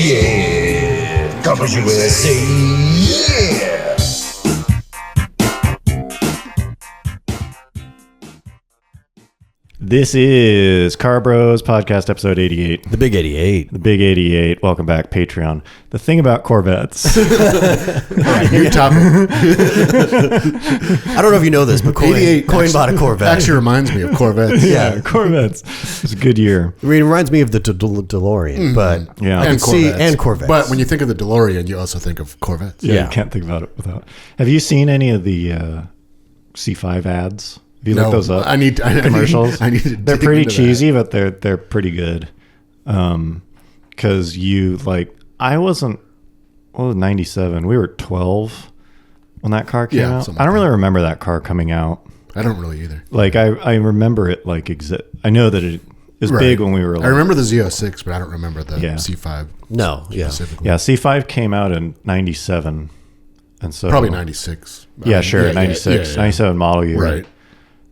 Yeah. Campus USA. Yeah. This is Car Bros Podcast episode 88. The Big 88. The Big 88. Welcome back, Patreon. The thing about Corvettes. All right, new topic. I don't know if you know this, but Coyne bought a Corvette. Actually reminds me of Corvettes. Yeah, Corvettes. It's a good year. I mean, it reminds me of the DeLorean, but Yeah. I can And see Corvettes. and Corvettes. But when you think of the DeLorean, you also think of Corvettes. Yeah, Yeah. you can't think about it without. Have you seen any of the C5 ads? Have you looked those up? I need commercials. I need to They're dig pretty into cheesy, but they're pretty good. Because you like, I wasn't. What was 97? We were 12 when that car came out. something I don't like really remember that car coming out. that. I don't really either. Like I remember it like I know that it was Right. big when we were. Like, I remember the Z06, but I don't remember the Yeah. C5 no, yeah. specifically. Yeah, C5 came out in 97, and so Probably 96. Yeah, sure, Yeah, 96, yeah. 97 model year. Right.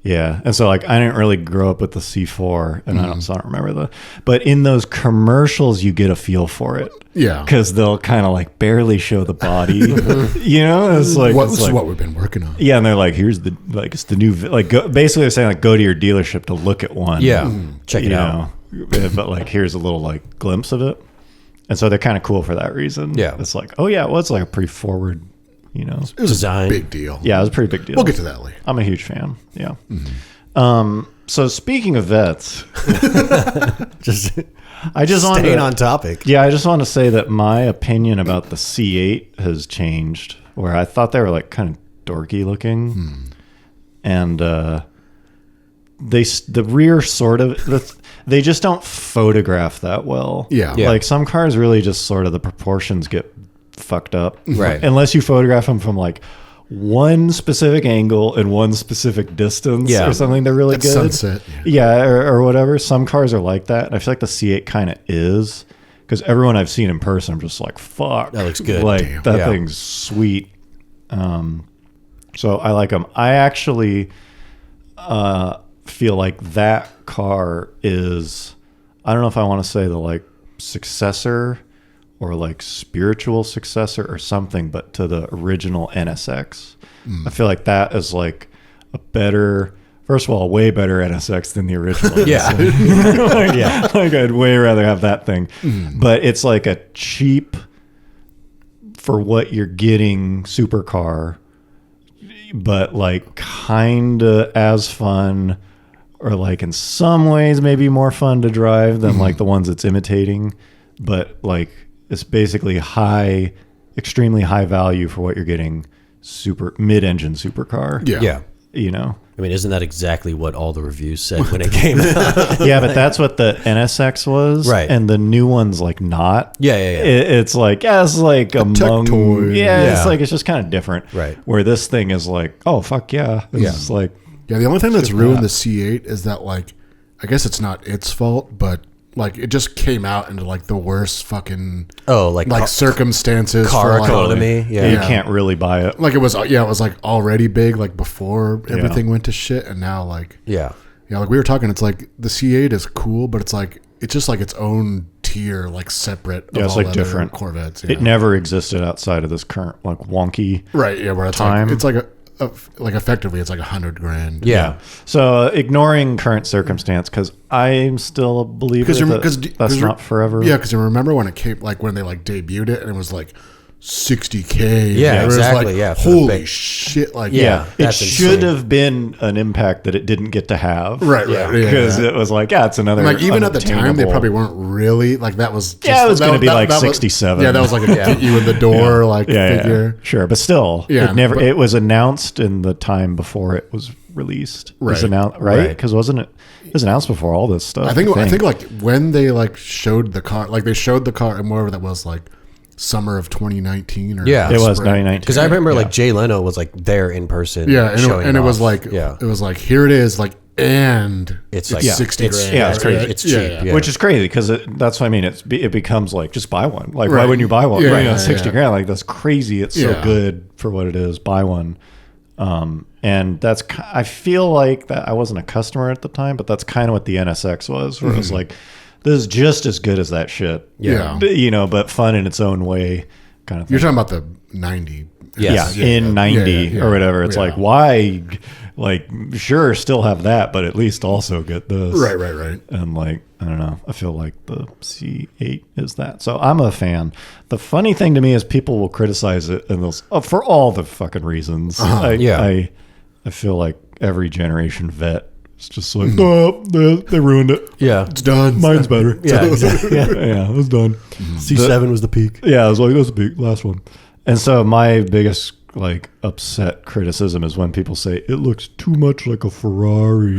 Yeah, and so like I didn't really grow up with the C4, and I don't remember but in those commercials you get a feel for it. Yeah. Because they'll kind of like barely show the body, you know. It's like This is what we've been working on. yeah, and they're like, here's the like it's the new like basically they're saying like go to your dealership to look at one. Yeah. Check it you out. know, but like here's a little like glimpse of it, and so they're kind of cool for that reason. Yeah. It's like, oh yeah, well it's like a pretty forward, you know. It was Design. a big deal. Yeah, it was a pretty big deal. We'll get to that later. I'm a huge fan. Yeah. So speaking of vets, Just I just wanted staying to, on topic. yeah, I just want to say that my opinion about the C8 has changed. Where I thought they were like kind of dorky looking, and the rear sort of they just don't photograph that well. Yeah. Yeah. Like some cars really just sort of the proportions get fucked up, Right. Unless you photograph them from like one specific angle and one specific distance Yeah. or something. They're really At good. sunset. Yeah, or whatever. Some cars are like that. And I feel like the C8 kind of is, because everyone I've seen in person, I'm just like, fuck. That looks good. Like, Damn. that Yeah. thing's sweet. So I like them. I actually feel like that car is, I don't know if I want to say the like successor or like spiritual successor or something, but to the original NSX. I feel like that is like a better, first of all, a way better NSX than the original. Yeah. like, like I'd way rather have that thing. But it's like a cheap, for what you're getting, supercar, but like kind of as fun, or like in some ways maybe more fun to drive than like the ones it's imitating. But like it's basically extremely high value for what you're getting, mid-engine supercar. Yeah. Yeah. You know? I mean, isn't that exactly what all the reviews said when it came out? Yeah, but that's what the NSX was, Right. And the new one's like not. Yeah. It's like, yeah, it's like among toy. Yeah, it's Yeah. like it's just kind of different. Right. Where this thing is like, oh fuck yeah. It's Yeah. just like, Yeah, the only thing that's Skip ruined that. the C8 is that, like, I guess it's not its fault, but like it just came out into like the worst fucking Oh, like circumstances car for, like, economy. you Yeah. can't really buy it. Like it was like already big like before everything went to shit, and now like Yeah. like we were talking, it's like the C8 is cool, but it's just like its own tier, like separate. Yeah, of it's all like other different Corvettes. It never existed outside of this current like wonky. Right. Yeah. Where it's time. like it's like like effectively it's like $100,000. Yeah. So ignoring current circumstance, because I'm still a believer that's not forever. Yeah, because you remember when it came, like when they like debuted it, and it was like $60K. Yeah, it was exactly, like, yeah, for the holy big- shit! Like Yeah. It That's should insane. have been an impact that it didn't get to have. right. Yeah. Because it was like, yeah, it's another. Like even at the time, they unattainable- probably weren't really like that was. Just, Yeah, it was that- gonna be that- like that was- 67. Yeah, that was like a get you in the door like figure. Sure, but still, Yeah, but- it was announced in the time before it was released. It was Right. announced, right? Because wasn't it? It was announced before all this stuff. I think like when they like showed the car, like they showed the car, and whatever that was, like summer of 2019 or Yeah. it was spring. 2019. Because I remember like Jay Leno was like there in person. Yeah, showing and it was off. like it was like here it is, like and It's like 60 it's, grand. yeah, it's crazy. It's cheap. Yeah. Which is crazy because that's what I mean. It becomes like just buy one. Like why Right. wouldn't you buy one? Yeah, Right, yeah, 60 yeah. grand. Like that's crazy. It's so Yeah. good for what it is. Buy one. And that's I feel like that I wasn't a customer at the time, but that's kind of what the NSX was. Where it was like This is just as good as that shit. Yeah. But, you know, but fun in its own way, kind of thing. You're talking about the 90. Yes. Yeah, in 90 or whatever. It's Yeah. like, why, like, sure, still have that, but at least also get this. Right. And, like, I don't know. I feel like the C8 is that. So I'm a fan. The funny thing to me is people will criticize it and they'll, for all the fucking reasons. I feel like every generation vet is just like, oh, they ruined it. Yeah. It's done. Mine's better. Yeah, exactly. Yeah, it was done. C7 was the peak. Yeah, I was like, that's the big last one. And so my biggest like upset criticism is when people say it looks too much like a Ferrari.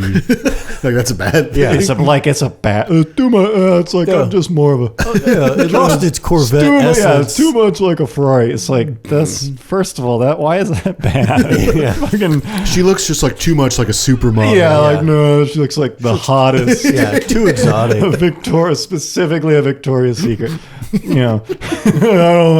Like that's a bad thing. Yeah. It's a bad. It's too much. It's like I'm just more of a. Yeah, it lost its Corvette essence. Yeah, it's too much like a Ferrari. It's like that's first of all that. Why is that bad? Yeah. Fucking, She looks just like too much like a supermodel. yeah, like no, she looks like the hottest. Yeah, too exotic. Specifically a Victoria's Secret. You know, I don't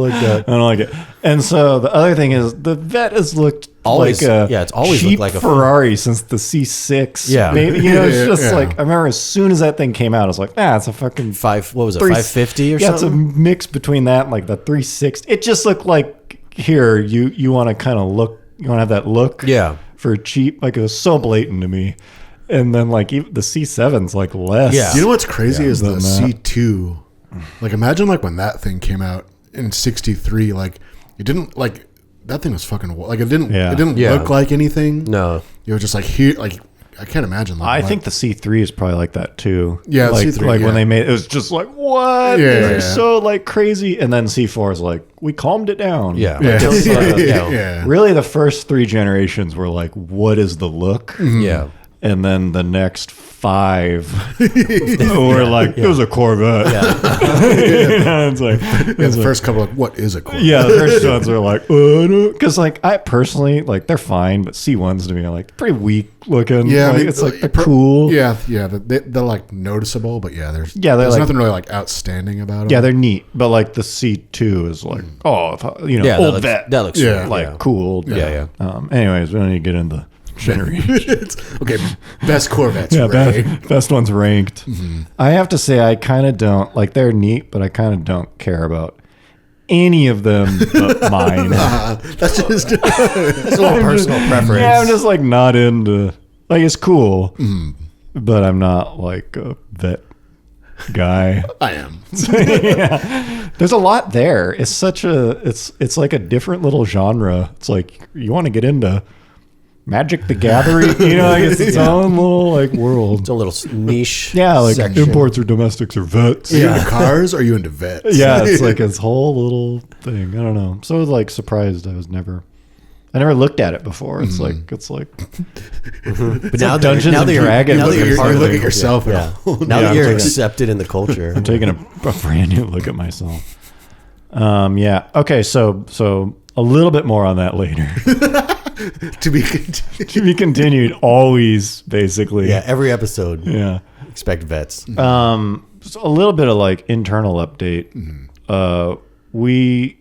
like that. I don't like it. And so the other thing is the Vet has looked Always- like a yeah, it's always cheap looked like a Ferrari since the C6. Yeah. Maybe, you know, it's just Yeah. like, I remember as soon as that thing came out, I was like, it's a fucking What was it, three- 550 or yeah, something? it's a mix between that and like the 360. It just looked like, here, you want to kind of look, you want to have that look Yeah. for cheap. Like it was so blatant to me. And then like even the C7's like less. Yeah. You know what's crazy is the than that. C2. Like imagine like when that thing came out in '63. Like it didn't like that thing was fucking like it didn't Yeah. look like anything. No. It was just like here. Like I can't imagine. Like, I think the C3 is probably like that too. Yeah, like, C3, like yeah. when they made it was just like what? Yeah, These are yeah. so like crazy. And then C4 is like we calmed it down. Yeah. Yeah. Just, Yeah. Really, the first three generations were like, what is the look? Yeah. And then the next 5 were like, it was a Corvette. You know, it's like, Yeah, the first couple of what is a Corvette? yeah, the first ones are like, because like I personally like they're fine, but C1s to me are like pretty weak looking. Yeah, like, I mean, it's like they're cool. Yeah, they're like noticeable, but yeah, there's they're there's like- nothing really like outstanding about them. Yeah, they're neat, but like the C2 is like, you know, Yeah, old vet, that looks Yeah. like cool. Yeah. Anyways, we don't need to get into generations. Okay, best Corvettes. Yeah, Ray. best ones ranked. I have to say, I kind of don't like. They're neat, but I kind of don't care about any of them but mine. That's just It's a little personal preference. Yeah, I'm just like not into. Like it's cool, but I'm not like a vet guy. I am. Yeah. There's a lot there. It's such a it's like a different little genre. It's like you want to get into Magic the Gathering, you know, like it's its own little like world. It's a little niche. Yeah, like section. imports or domestics or vets. Are you into cars or are you into vets? Yeah, it's like its whole little thing. I don't know. I'm so like surprised I never looked at it before. It's like But now Dungeons now and that you're- Dragons. now that You're you're part of look the- at yourself. Yeah. and Now Yeah, that I'm you're taking- accepted in the culture. I'm taking a brand new look at myself. Yeah. Okay. So a little bit more on that later. to be continued. To be continued. Always, basically. Yeah, every episode. Yeah. Expect vets. So a little bit of like internal update. We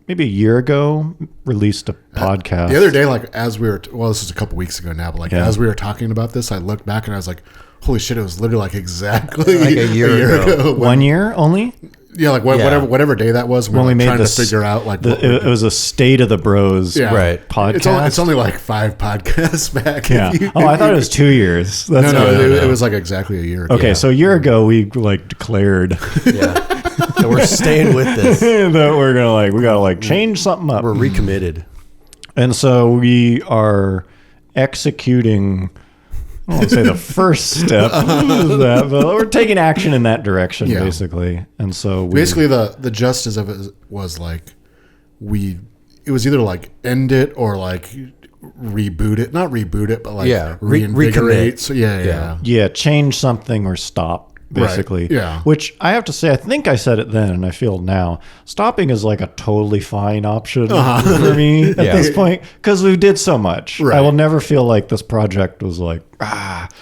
maybe a year ago released a podcast. The other day, like as we were, this was a couple weeks ago now, but like Yeah. as we were talking about this, I looked back and I was like, "Holy shit!" It was literally like exactly Like a year ago. when- 1 year only. Yeah, like Yeah. whatever day that was, When we were made trying this, to figure out like what we're it was a State of the Bros Yeah. Right. podcast. It's only like 5 podcasts back. Yeah. I thought it was 2 years. That's No, what- it was like exactly a year ago. Okay, so a year ago we like declared Yeah. And we're staying with this. that we gotta change something up. We're recommitted. And so we are executing, I don't want to say the first step of that, but we're taking action in that direction, Yeah. basically. And so we, Basically, the justice of it was like it was either like end it or like reboot it. Not reboot it, but like reinvigorate. recommit. So yeah. yeah, change something or stop, basically. Right, yeah. Which I have to say, I think I said it then and I feel now, stopping is like a totally fine option for me at Yeah. this point because we did so much. Right. I will never feel like this project was like,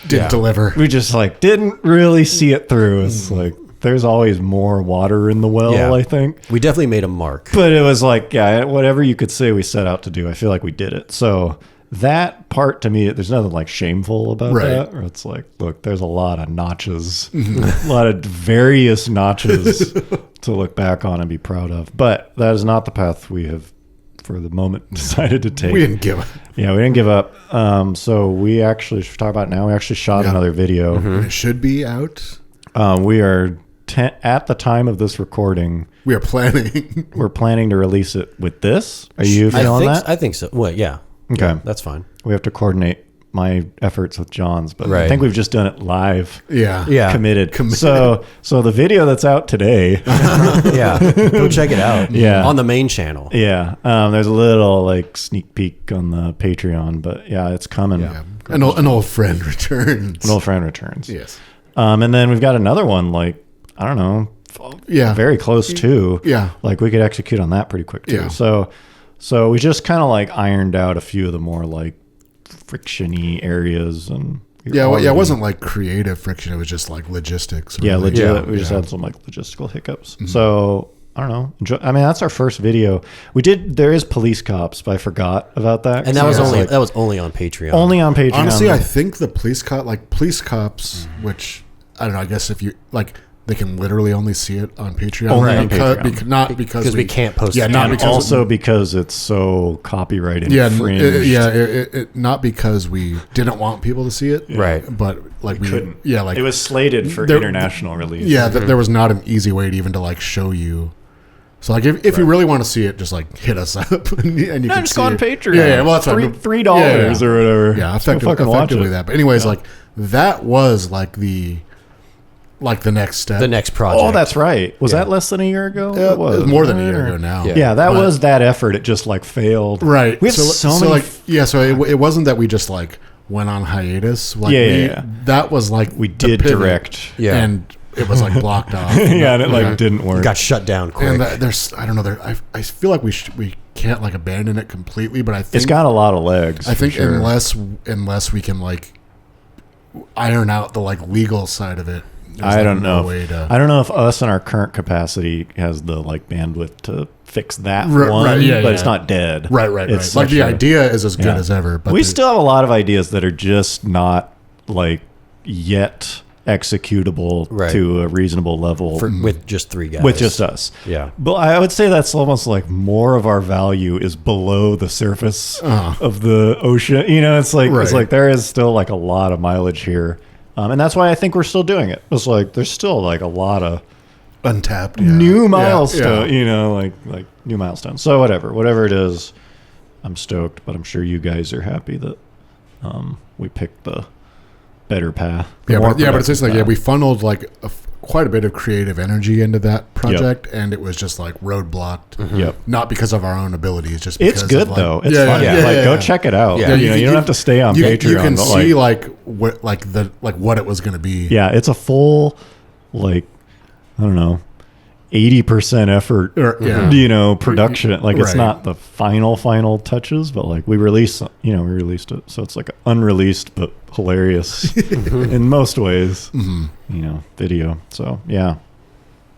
Didn't deliver. we just like didn't really see it through. It's like there's always more water in the well, Yeah. I think. We definitely made a mark. But it was like, yeah, whatever you could say we set out to do, I feel like we did it. So that part to me, there's nothing like shameful about Right. that. Or it's like, look, there's a lot of notches, a lot of various notches to look back on and be proud of. But that is not the path we have, for the moment, decided to take. We didn't give up. Yeah, we didn't give up. So we actually should talk about it now. We actually shot another video. It should be out. We are at the time of this recording. We are planning. We're planning to release it with this. Are you feeling that? I think so. Well, yeah. Okay. Yeah, that's fine. We have to coordinate my efforts with John's, but I Right. think we've just done it live. Yeah. Yeah. Committed. So the video that's out today. Yeah. Go check it out. Yeah. On the main channel. Yeah. There's a little like sneak peek on the Patreon, but yeah, it's coming. Yeah. An old friend returns. An old friend returns. Yes. And then we've got another one, like, I don't know, Yeah. very close to. Yeah. Like we could execute on that pretty quick too. Yeah. So we just kind of like ironed out a few of the more like friction-y areas, and Yeah. Well, yeah. It wasn't like creative friction. It was just like logistics. Yeah, really. legit. Yeah. We just had some like logistical hiccups. So I don't know. I mean, that's our first video. We did. There is police cops, but I forgot about that. And that was So only like, that was only on Patreon. only on Patreon. Honestly, I think the police cops, which I don't know. I guess if you like, they can literally only see it on Patreon. Only on because, Patreon. not because we can't post Yeah, it. not and because also because it's so copyright yeah, infringed. not because we didn't want people to see it, Right. But like we couldn't. yeah, like It was slated for there- international release. yeah, there was not an easy way to even to like show you. So like if you really want to see it, just like hit us up and you No, can just see go on it. Patreon. Yeah, well that's $3 fine. or whatever. Yeah, Just go fucking watch effectively it. that. But anyways, like that was like the next step. the next project. Oh, that's right. Was that less than a year ago? it was more than a year ago now. Yeah. Yeah, that But- was that effort. It just like failed. right. We have so many. like yeah. So it wasn't that we just like went on hiatus. Like Yeah. that was like we the did pivot, direct. Yeah. and it was like blocked off. Yeah, and it like Yeah. didn't work. got shut down quick. And there's I don't know. I feel like we can't like abandon it completely, but I think It's got a lot of legs. I think for sure. unless we can like iron out the like legal side of it. there's, I like, don't no know. way to- I don't know if us in our current capacity has the like bandwidth to fix that Right, one, right, yeah, but yeah. it's not dead. Right. It's Like the such a- idea is as good Yeah. as ever, but we still have a lot of ideas that are just not like yet executable Right. to a reasonable level with just three guys. with just us. Yeah. But I would say that's almost like more of our value is below the surface of the ocean. You know, it's Right. like there is still like a lot of mileage here. And that's why I think we're still doing it. It's like there's still like a lot of untapped yeah. new Yeah, milestone, yeah. you know, like new milestones. So whatever it is, I'm stoked, but I'm sure you guys are happy that we picked the better path. Yeah, more but it's productive just like path. we funneled like quite a bit of creative energy into that project, and it was just like roadblocked. Yep. Not because of our own abilities, just because It's good of, like, though. It's yeah, fun. yeah, like yeah, go yeah. check it out. Yeah, You know, you don't have to stay on Patreon. You can but, see like what what it was going to be. yeah, it's a full like I don't know 80% effort. Yeah. You know, production. Like it's Right. not the final touches, but like we released it, so it's like unreleased but hilarious in most ways. You know, video. So yeah,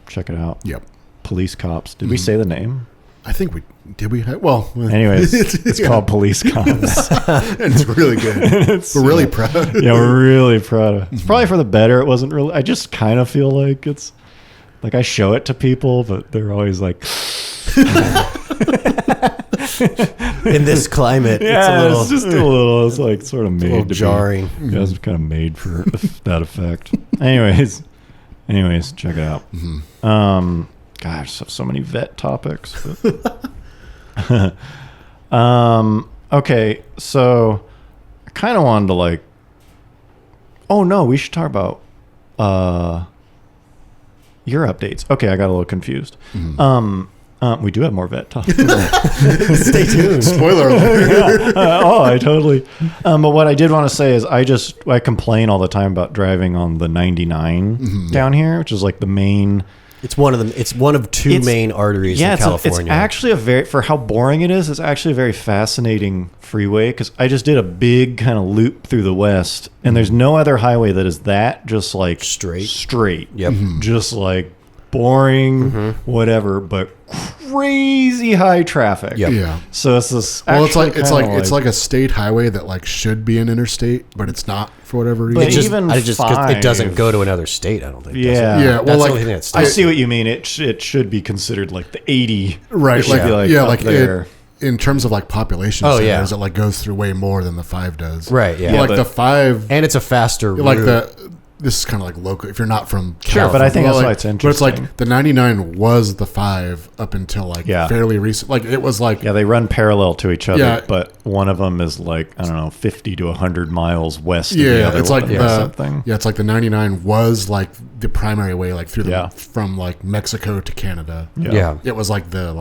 check it out. Yep. Police Cops. Did we say the name? I think we did. Well, Anyways, it's yeah. called Police Cops. And it's really good. We're really proud. Yeah, we're really proud of it. It's probably for the better. It wasn't really. I just kind of feel like it's like I show it to people, but they're always like, In this climate, yeah, it's just a little. It's like sort of made little to be- jarring. Yeah, it's kind of made for that effect. Anyways, check it out. Gosh, so many vet topics. But okay, so I kind of wanted to like. Oh no, we should talk about your updates. Okay, I got a little confused. We do have more vet topics. Stay tuned. Spoiler alert. I totally. But what I did want to say is I complain all the time about driving on the 99 down here, which is like the main. It's one of them. It's one of two main arteries in It's California. actually for how boring it is. It's actually a very fascinating freeway because I just did a big kind of loop through the west, and there's no other highway that is that just like Straight. straight. Yep. Just like boring, whatever, but crazy high traffic. Yep. Yeah. So it's this. Well, it's like a state highway that like should be an interstate, but it's not for whatever reason. But It even just 'cause it doesn't five- go to another state. I don't think. does it? Yeah. Yeah, well, That's like, the only thing that's I see what you mean. It should be considered like the 80. Right. It should be up there. In terms of like population Oh, centers, yeah. it like goes through way more than the 5 does. Right. Yeah. But, like but- the 5, and it's a faster like route. this is kind of like local. If you're not from Sure, but I think that's like, why it's But it's interesting. like the 99 was the 5 up until like fairly recent. Like it was like Yeah, they run parallel to each other, Yeah. but one of them is like, I don't know, 50 to 100 miles west of the yeah, other it's one like or something. yeah, it's like the 99 was like the primary way, like through the Yeah. from like Mexico to Canada. Yeah. It was like the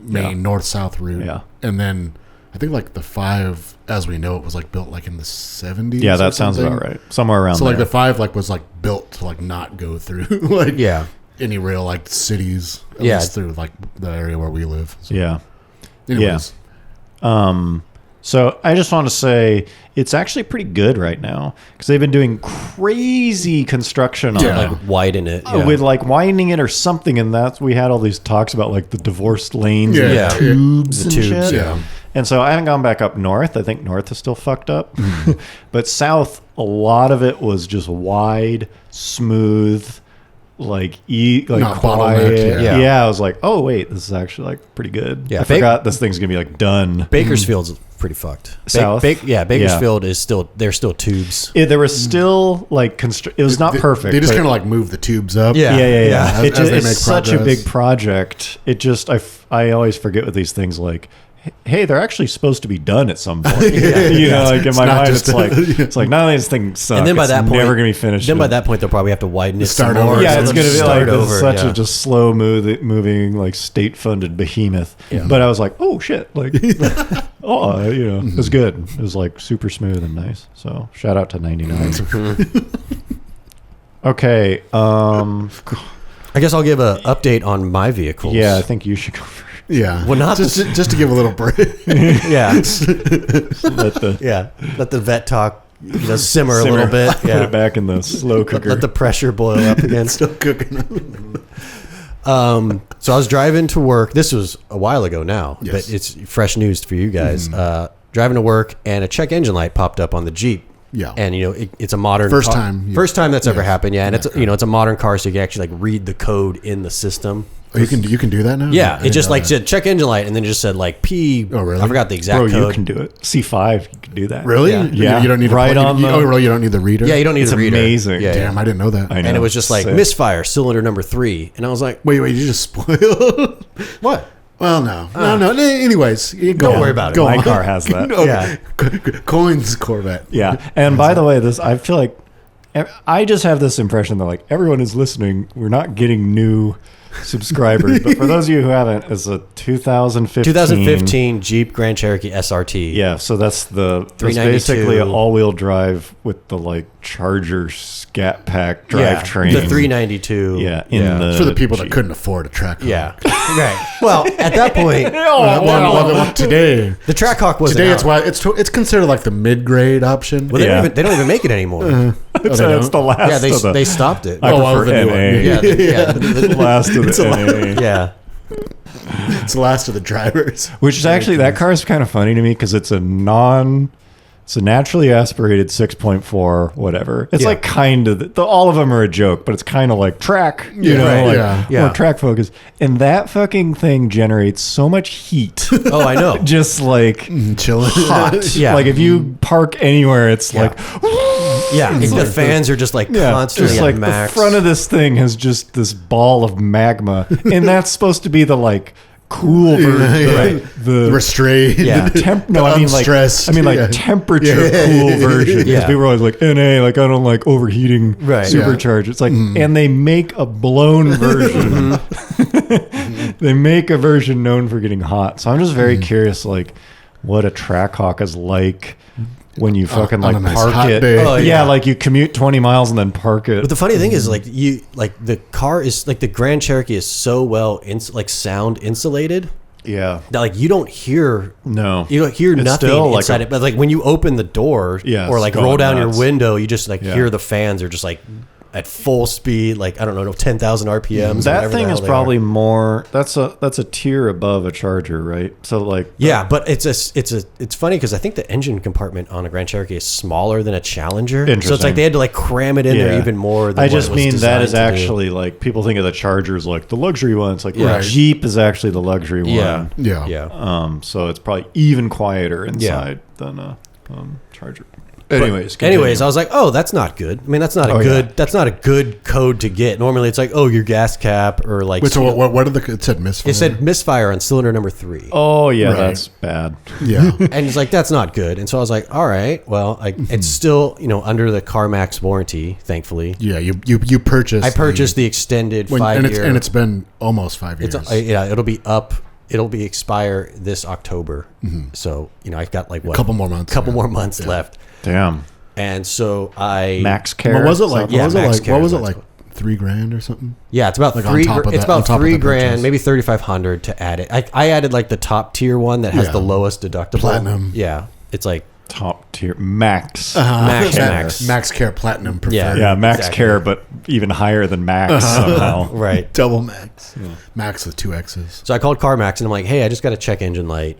main north-south route. Yeah. And then I think like the 5, as we know it, was like built like in the 70s. Yeah, or that sounds something. about right. Somewhere around So there. like the 5 like was like built to like not go through like Yeah. any real like cities. At Yeah. least through like the area where we live. So, yeah. anyways. So I just want to say it's actually pretty good right now because they've been doing crazy construction on Yeah. it. Like widen it. Yeah. With like widening it or something, and that's we had all these talks about like the divorced lanes and Yeah. the tubes The and tubes, shit. yeah. And so I haven't gone back up north. I think north is still fucked up, but south, a lot of it was just wide, smooth, like Not quiet. bottlenecked, yeah. Yeah, I was like, oh wait, this is actually like pretty good. Yeah, I forgot this thing's gonna be like done. Bakersfield's pretty fucked. South? Bakersfield is still they're still tubes. There was still like it was not perfect. They just but- kind of like move the tubes up. Yeah. yeah. As they It's make such a progress. big project. It just I always forget with these things like, hey, they're actually supposed to be done at some point. You know, like in my not mind, just it's like none of these things suck. And then by It's that point, never gonna be finished. Then by that point, they'll probably have to widen it Start some more. over. yeah, So it's they'll gonna be just like start this over, is such yeah. a just slow moving like state funded behemoth. But I was like, oh shit, like it was good. It was like super smooth and nice. So shout out to 99. Okay, I guess I'll give an update on my vehicles. yeah, I think you should go first. Yeah. Well, not just to give a little break. Yeah. Let the Yeah. Let the vet talk simmer a little bit. Put Yeah. it back in the slow cooker. Let the pressure boil up again. Still cooking. So I was driving to work. This was a while ago now, Yes. but it's fresh news for you guys. Driving to work, and a check engine light popped up on the Jeep. Yeah. And it's a modern First car. time, yeah. First time that's ever Yeah. happened. Yeah, and it's a modern car, so you can actually like read the code in the system. Oh, you can do that now? Yeah, I it just didn't know like that. said check engine light, and then it just said like P. Oh, really? I forgot the exact Bro, code. you can do it. C5, you can do that. Really? Yeah. Yeah. You don't need Right on the- Oh, really? You don't need the reader? Yeah, you don't need It's a reader. amazing. Yeah, Damn, yeah. I didn't know that. I know. And it was just like Sick. misfire cylinder number 3, and I was like, Wait, you just spoiled. what? Well, no. Anyways, Don't worry about it. My car has that. No. Yeah. Coyne's Corvette. Yeah. And by the way, I feel like I just have this impression that like everyone is listening. We're not getting new subscribers, but for those of you who haven't, it's a 2015 Jeep Grand Cherokee SRT. Yeah, so that's 392. basically an all-wheel drive with the like Charger Scat Pack drivetrain. The 392. Yeah, in the For the people that Jeep. couldn't afford a track. Yeah. Right. Well, at that point, Today, the Trackhawk wasn't today out. it's considered like the mid-grade option. Well, Yeah. they don't even make it anymore. It's they it's the don't? last. Yeah, of the, they stopped it. I Oh, prefer the new NA. one. Yeah, The last of the NA. yeah. It's the last of the drivers. Which is actually that car is kind of funny to me because it's a naturally aspirated 6.4 whatever. It's Yeah. like kind of all of them are a joke, but it's kind of like track, Yeah, know, like yeah. Yeah. more track focus. And that fucking thing generates so much heat. Oh, I know. Just like Chilling. hot. Yeah. Like if you park anywhere, it's Yeah. like Yeah, the fans are just like constantly just at like max. the front of this thing has just this ball of magma, and that's supposed to be the like cool version, yeah. right? The Restrained. Yeah. Unstressed. Yeah. temperature cool version. Because Yeah. people are always like NA, like I don't like overheating Right. supercharged. It's like, and they make a blown version. They make a version known for getting hot. So I'm just very curious, like what a Trackhawk is like when you fucking on like a nice park hot it. day. Oh, yeah, yeah. like you commute 20 miles and then park it. But the funny thing is, like the car is like the Grand Cherokee is so well sound insulated yeah. that like you don't hear No. you don't hear It's nothing still like inside it. But like when you open the door Yeah, or it's like going roll down nuts. your window, you just like Yeah. hear the fans are just like at full speed, like I don't know, 10,000 RPMs. That thing is probably more. That's a tier above a Charger, right? So like, yeah, but it's funny because I think the engine compartment on a Grand Cherokee is smaller than a Challenger. So it's like they had to like cram it in there even more. Than I just what it was mean that is designed to actually like people think of the Chargers like the luxury one. It's like Yeah. Jeep is actually the luxury one. Yeah. Yeah. So it's probably even quieter inside than a Charger. Anyways, I was like, oh, that's not good. I mean, that's not a good code to get. Normally, it's like, oh, your gas cap or like. Wait, so what did it said misfire? It said misfire on cylinder number 3. Oh yeah, Right. that's bad. Yeah. And it's like, that's not good. And so I was like, all right, well, it's still, under the CarMax warranty, thankfully. Yeah, you purchased. I purchased the extended 5-year. and it's been almost 5 years. It'll be expire this October. So, I've got like what? Couple more months left. Damn. And so I MaxCare. What was it like? Yeah, What was it MaxCare, like? $3,000 or something? Yeah, it's about Like on three. top of It's that- on about top of the $3,000, purchase. maybe $3,500 to add it. I added like the top tier one that has Yeah. the lowest deductible. Platinum. Yeah, it's like Top tier Max. Max. MaxCare Platinum preferred. Yeah. Yeah, MaxCare, Exactly. but even higher than Max somehow. right. Double Max. Max with 2 X's. So I called CarMax and I'm like, hey, I just got a check engine light.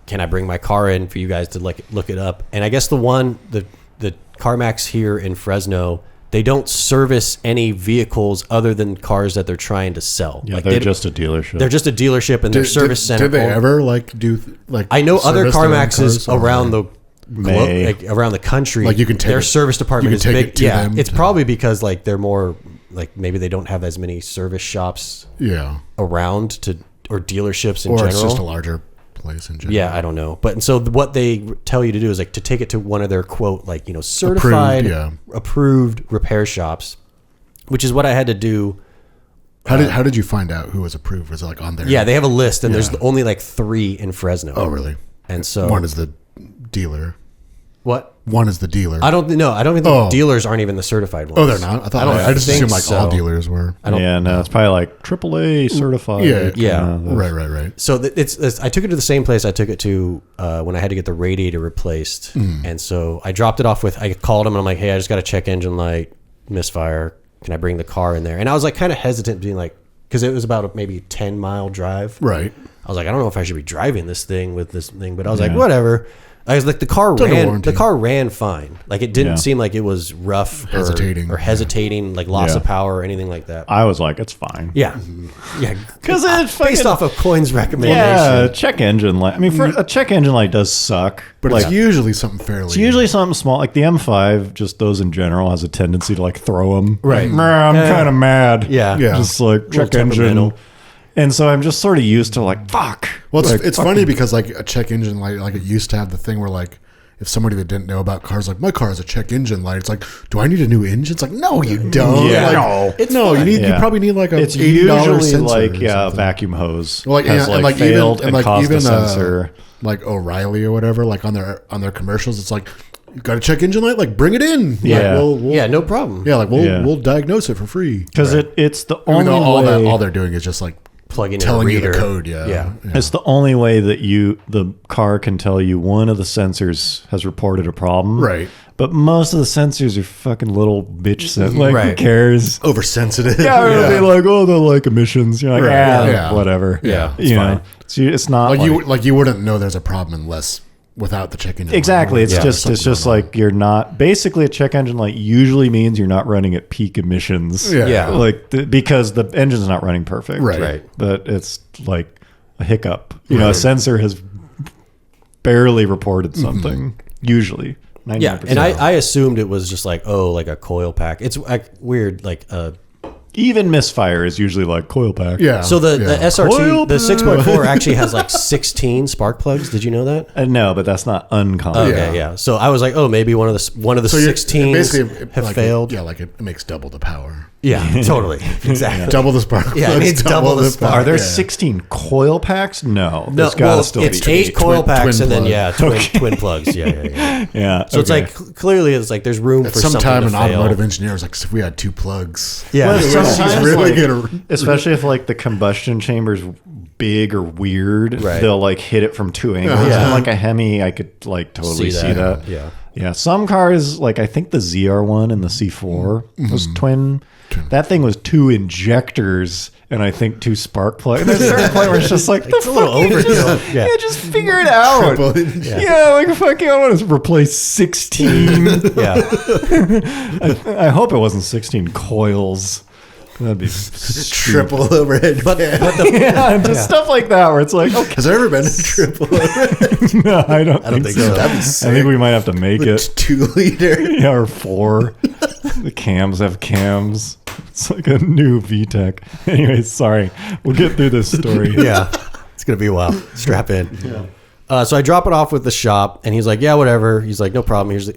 Can I bring my car in for you guys to look it up? And I guess the CarMax here in Fresno, they don't service any vehicles other than cars that they're trying to sell. Yeah, like they're just a dealership. They're just a dealership and their service center. Did they ever I know other service their own CarMaxes cars, or- around the globe, like around the country. Like you can take their it- service department you is can take big. it to Yeah, them it's to- probably because like they're more like maybe they don't have as many service shops Yeah. around or dealerships in Or general. it's just a larger place in general. Yeah, I don't know. But and so what they tell you to do is like to take it to one of their quote like certified approved repair shops, which is what I had to do. How did you find out who was approved? Was it like on there? Yeah, they have a list and there's only like 3 in Fresno. Oh, really? And so One is the dealer. what? One is the dealer. I don't know. I don't think the dealers aren't even the certified ones. Oh, they're not? I just think assumed like all so. dealers were. Yeah, no, it's probably like AAA certified. Yeah. Right. So it's I took it to the same place I took it to when I had to get the radiator replaced. And so I dropped it off I called him and I'm like, hey, I just got a check engine light, misfire. Can I bring the car in there? And I was like kind of hesitant being like, because it was about maybe a 10-mile drive. Right. I was like, I don't know if I should be driving this thing with this thing, but I was like, whatever. I was like, the car ran fine. Like it didn't seem like it was rough or hesitating, like loss of power or anything like that. I was like, it's fine. Yeah. Because it's based off of Coyne's recommendation. Yeah, check engine light. I mean, for a check engine light does suck. But like, it's usually something fairly. it's usually something small. Like the M5, just those in general, has a tendency to like throw them. Right. I'm kind of mad. Yeah. Just like little check engine. temperamental. And so I'm just sort of used to like, fuck. Well, Like, it's funny because like a check engine light, like it used to have the thing where like if somebody that didn't know about cars, like my car has a check engine light, it's like, do I need a new engine? It's like, no, you don't. Yeah. Like, No. you probably need like a it's $80 usually sensor like or a something. vacuum hose Like, has and like failed even, and caused a sensor. Like O'Reilly or whatever, like on their commercials, it's like, you got a check engine light, like bring it in. Yeah. Like, we'll No problem. yeah, like we'll diagnose it for free. Because it's the Even only though way. all they're doing is just like Plugging in a telling you the reader. code. Yeah. It's the only way that the car can tell you one of the sensors has reported a problem. Right. But most of the sensors are fucking little bitch sensors. Like, who Right. cares? Oversensitive. Yeah, it'll be like, oh, they're like emissions. You're like, Right. Yeah. whatever. Yeah, you know, it's not like you wouldn't know there's a problem unless without the check engine light. exactly. It's Yeah, just something going on. like you're not. Basically, a check engine light usually means you're not running at peak emissions. Yeah. like because the engine's not running perfect. Right. But it's like a hiccup. You know, a sensor has barely reported something. Usually. 99%. Yeah, and I assumed it was just like, like a coil pack. It's like weird, like even misfire is usually like coil pack. Yeah. so the SRT, Coil the 6.4 actually has like 16 spark plugs. Did you know that? No, but that's not uncommon. Okay, yeah. So I was like, maybe one of the So you're- 16 basically have like, failed. Yeah, like it makes double the power. Yeah, totally, exactly. Double the spark. Yeah, it plugs, needs double the spark. Are there Yeah. 16 coil packs? No. No, There's gotta still it's be 8 coil Twin- packs twin and then plug. twin plugs. Yeah. Yeah. So it's like clearly it's like there's room At for some something time, to an fail. automotive engineer was like, if we had 2 plugs. Yeah. Well, sometimes, He's really like, gonna. especially if like the combustion chambers big or weird, Right. they'll like hit it from two angles. Yeah. And like a Hemi, I could like totally see that. Yeah. Yeah. Some cars, like I think the ZR1 and the C4 was twin. That thing was 2 injectors and I think 2 spark plugs. And there's a certain point where it's just like, It's a little overkill. yeah, just figure it out. Yeah, like fucking, I want to replace 16. Yeah. I hope it wasn't 16 coils. That'd be stupid. Triple overhead. But the, Yeah, just stuff like that where it's like, okay, Has there ever been a triple overhead? no, I don't think think so. so. That'd be I sick. think we might have to make it. 2-liter. Yeah, or 4. The cams have cams. It's like a new VTEC. Anyways, sorry. We'll get through this story. yeah. It's going to be a while. Strap in. So I drop it off with the shop and he's like, yeah, whatever. He's like, no problem. Here's,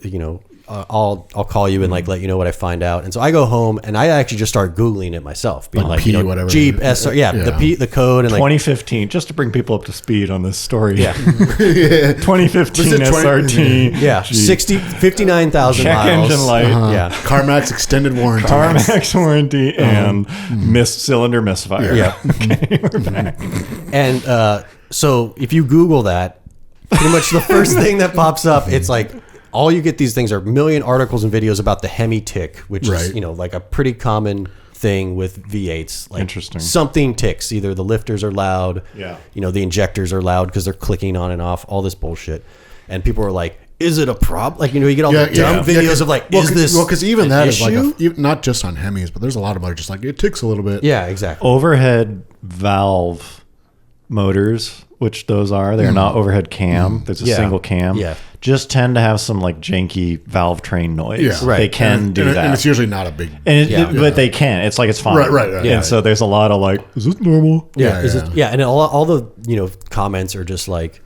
I'll call you and like let you know what I find out. And so I go home and I actually just start Googling it myself, being like, P, whatever. Jeep SR, the code and like 2015, just to bring people up to speed on this story. yeah, 2015 Was it 20 SRT. yeah, Jeep. 59,000 Check miles. engine light. Yeah, CarMax extended warranty. CarMax warranty and cylinder misfire. yeah. Okay, we're back. And so if you Google that, pretty much the first thing that pops up, it's like all you get these things are a million articles and videos about the HEMI tick, which is Right. like a pretty common thing with V8s. Like Interesting. Something ticks. Either the lifters are loud, Yeah. the injectors are loud because they're clicking on and off. All this bullshit, and people are like, "Is it a problem?" Like you get all the dumb videos of like, "Is this?" Well, because even an that is issue? like not just on Hemis, but there's a lot of them that are just like it ticks a little bit. Yeah, exactly. Overhead valve motors, which those are, they're not overhead cam. There's a Yeah. single cam. Yeah. Just tend to have some like janky valve train noise. Yeah. Right. They can do that. And it's usually not a big. But they can. It's like it's fine. Right. And Yeah. so there's a lot of like, is this normal? Yeah, Yeah. and all the comments are just like,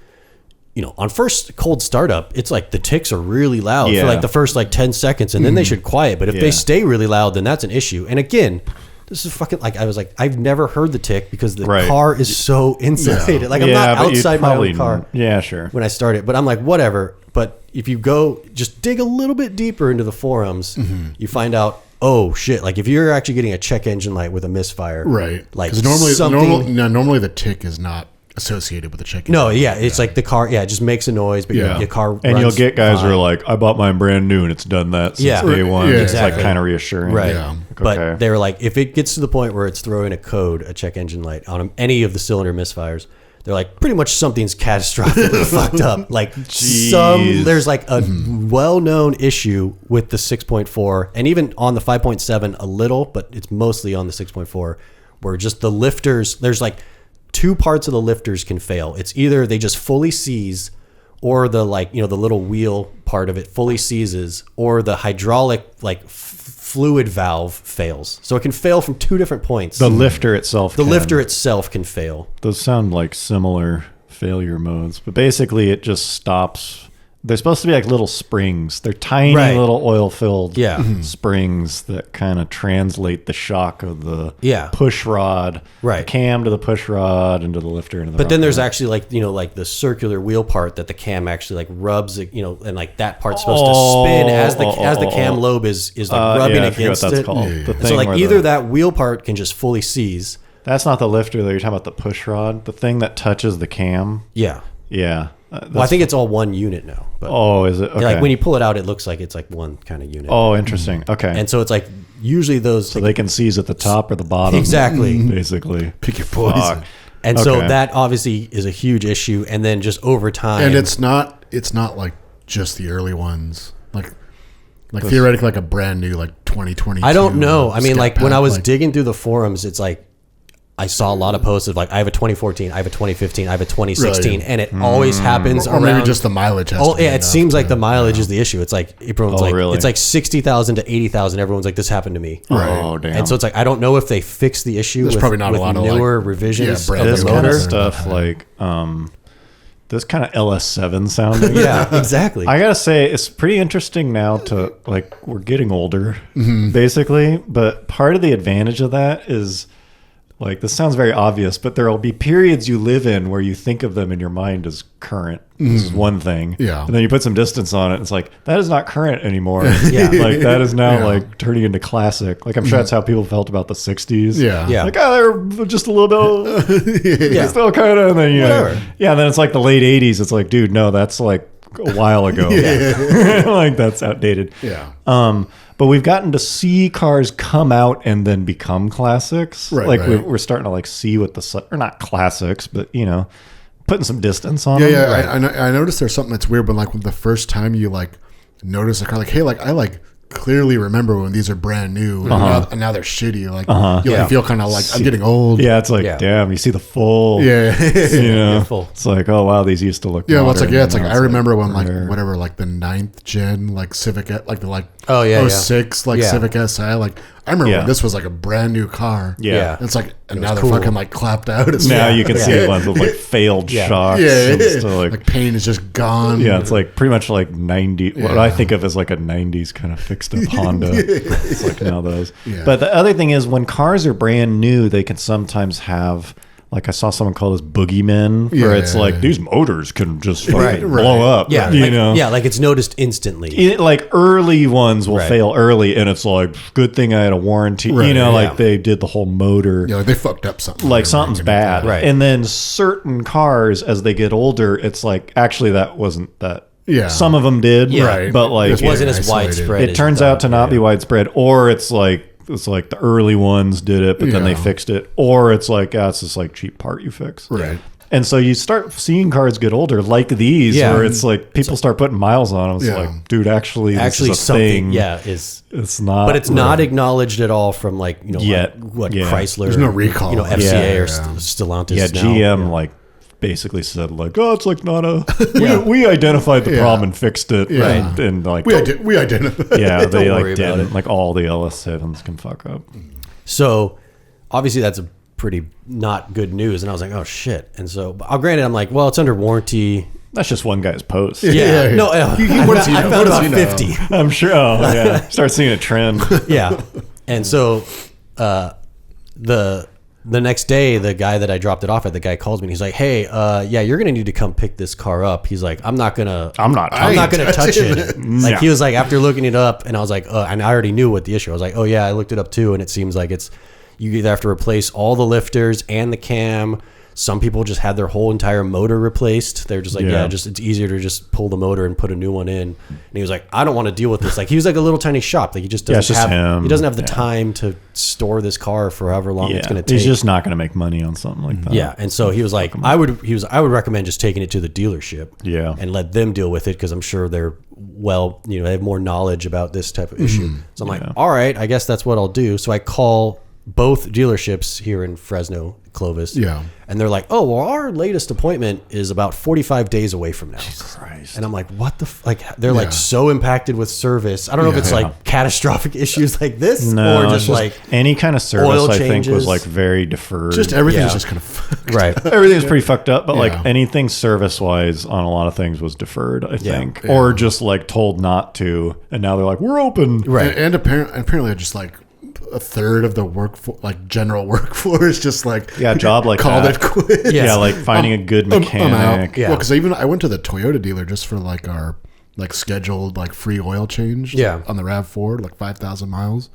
on first cold startup, it's like the ticks are really loud Yeah. for like the first like 10 seconds, and then they should quiet. But if Yeah. they stay really loud, then that's an issue. And again, this is fucking like I was like, I've never heard the tick because the Right. car is so insulated. Like I'm not but you'd outside my probably- own car Yeah, sure. when I started, but I'm like, whatever. But if you go just dig a little bit deeper into the forums, you find out, oh shit! Like if you're actually getting a check engine light with a misfire, Right. Like Because normally, something. normally the tick is not associated with the check. No, yeah, it's like the car. Yeah, it just makes a noise, but Yeah. your car. And you'll runs get guys who fine. are like, I bought mine brand new and it's done that since Yeah. day one. Yeah, It's like exactly. kind of reassuring. Right. Yeah. But Okay. they were like, if it gets to the point where it's throwing a code, a check engine light on any of the cylinder misfires, they're like, pretty much something's catastrophically fucked up. Like Jeez. there's like a well-known issue with the 6.4 and even on the 5.7 a little, but it's mostly on the 6.4 where just the lifters, there's like 2 parts of the lifters can fail. It's either they just fully seize or the the little wheel part of it fully seizes or the hydraulic fluid valve fails. So it can fail from 2 different points. The lifter itself. The can. lifter itself can fail. Those sound like similar failure modes, but basically it just stops. They're supposed to be like little springs. They're tiny Right. little oil-filled Yeah. springs that kind of translate the shock of the Yeah. push rod, Right. the cam to the push rod, into the lifter into the But then rocker. there's actually like the circular wheel part that the cam actually like rubs, and like that part's supposed to spin as the cam lobe is like rubbing yeah, I forget against what that's it. called. Yeah. The And thing so like where either that wheel part can just fully seize. that's not the lifter though. You're talking about the push rod, the thing that touches the cam. Yeah. Yeah. Well, I think it's all one unit now. But Oh, is it? Okay. like when you pull it out, it looks like it's like one kind of unit. Oh, interesting. Okay. And so it's like usually those. so they can seize at the top or the bottom. Exactly. Basically. Pick your poison. Fuck. And so Okay. that obviously is a huge issue. And then just over time. And it's not like just the early ones. Like theoretically, like a brand new 2022. I don't know. I mean, Scat like when Pack, I was digging through the forums, it's like I saw a lot of posts of like I have a 2014, I have a 2015, I have a 2016, Really? and it always happens or around. maybe just the mileage. Has Oh to be yeah, it enough seems like to- the mileage is the issue. It's like everyone's Oh, like really? it's like 60,000 to 80,000. Everyone's like this happened to me. Oh, damn. And so it's like I don't know if they fixed the issue. There's with, probably not a with lot of, newer like, revisions brand of this the kind motor. of stuff like this kind of LS7 sounding. Yeah, exactly. I gotta say, it's pretty interesting now to we're getting older, basically. But part of the advantage of that is like this sounds very obvious, but there will be periods you live in where you think of them in your mind as current. This is one thing. Yeah. And then you put some distance on it. And it's like, that is not current anymore. Like that is now like turning into classic. Like I'm sure that's how people felt about the 60s. Yeah. Yeah. Like, oh, they're just a little bit, still kind of, and then, and then it's like the late 80s. It's like, dude, no, that's like a while ago. Like that's outdated. Yeah. But we've gotten to see cars come out and then become classics. Right, like right. we're starting to like see what or not classics, but putting some distance on them. Yeah. I noticed there's something that's weird, but like when the first time you like notice a car, like, hey, like I like clearly remember when these are brand new and now they're shitty. Like you like feel kind of like I'm getting old. Yeah, it's like damn, you see the full. Yeah. Full. It's like, oh wow, these used to look. Yeah, well, it's like modern, it's like and I now remember when like rare. whatever like the 9th gen like Civic like the like 06 like Civic Si like I remember when this was like a brand new car. Yeah. It's like and now they're cool. fucking like clapped out. It's Now you can see ones with like failed shocks. yeah, and still, like paint is just gone. yeah, it's like pretty much like 90. What I think of as like a 90s kind of fixed up Honda. It's like now those. Yeah. But the other thing is when cars are brand new, they can sometimes have. Like I saw someone call this boogeymen, where it's like these motors can just fucking blow up. Yeah, you like, know. yeah, like it's noticed instantly. Like early ones will fail early, and it's like good thing I had a warranty. Right, like they did the whole motor. Yeah, like they fucked up something. Like something's bad. Right. And then certain cars, as they get older, it's like actually that wasn't that. Yeah. Some of them did. Yeah. Right. But like It wasn't as isolated. widespread. it turns out to not be widespread, or it's like the early ones did it, but then they fixed it, or it's like it's just like cheap part you fix. Right. And so you start seeing cars get older like these, where it's like people start putting miles on them. It's like, dude, actually this is a something. thing. It's not, but it's not acknowledged at all from like Yet. like what Yeah. Chrysler. There's no recall. FCA or Stellantis. Yeah, now. GM like basically said like, oh, it's like not a. We identified the problem and fixed it, Yeah. and like We identified. they worry like about didn't it. like all the LS7s can fuck up. So obviously that's a pretty not good news, and I was like, oh shit. And so, granted, I'm like, well, it's under warranty. That's just one guy's post. Yeah. No, What does he know? I What found does about he know? 50. I'm sure. Oh yeah, start seeing a trend. Yeah. And so the next day, the guy that I dropped it off at, the guy calls me and he's like, hey, you're going to need to come pick this car up. He's like, I'm not going to touch it. Like he was like, after looking it up, and I was like, and I already knew what the issue. I was like, oh yeah, I looked it up too. And it seems like you either have to replace all the lifters and the cam. Some people just had their whole entire motor replaced. They're just like, it's easier to just pull the motor and put a new one in. And he was like, I don't want to deal with this. Like he was like a little tiny shop. Like he just doesn't have the time to store this car for however long it's going to take. He's just not going to make money on something like that. Yeah, and so he was like, I would recommend just taking it to the dealership. Yeah. And let them deal with it because I'm sure they're they have more knowledge about this type of issue. So I'm like, all right, I guess that's what I'll do. So I call both dealerships here in Fresno, Clovis. Yeah. And they're like, oh, well, our latest appointment is about 45 days away from now. Jesus Christ. And I'm like, what the they're like so impacted with service. I don't know if it's like catastrophic issues like this No, or it's just like any kind of service oil I think was changes. like very deferred. Just everything's just kind of fucked. right. Everything's pretty fucked up, but like Yeah. anything service wise on a lot of things was deferred, I think. Or just like told not to, and now they're like, we're open. Right. And apparently just like a third of the general workforce just like job like called that. it quits. Yeah, like finding a good mechanic. I'm out. Yeah. Well, because even I went to the Toyota dealer just for like our like scheduled like free oil change. Yeah. On the RAV4, like 5,000 miles.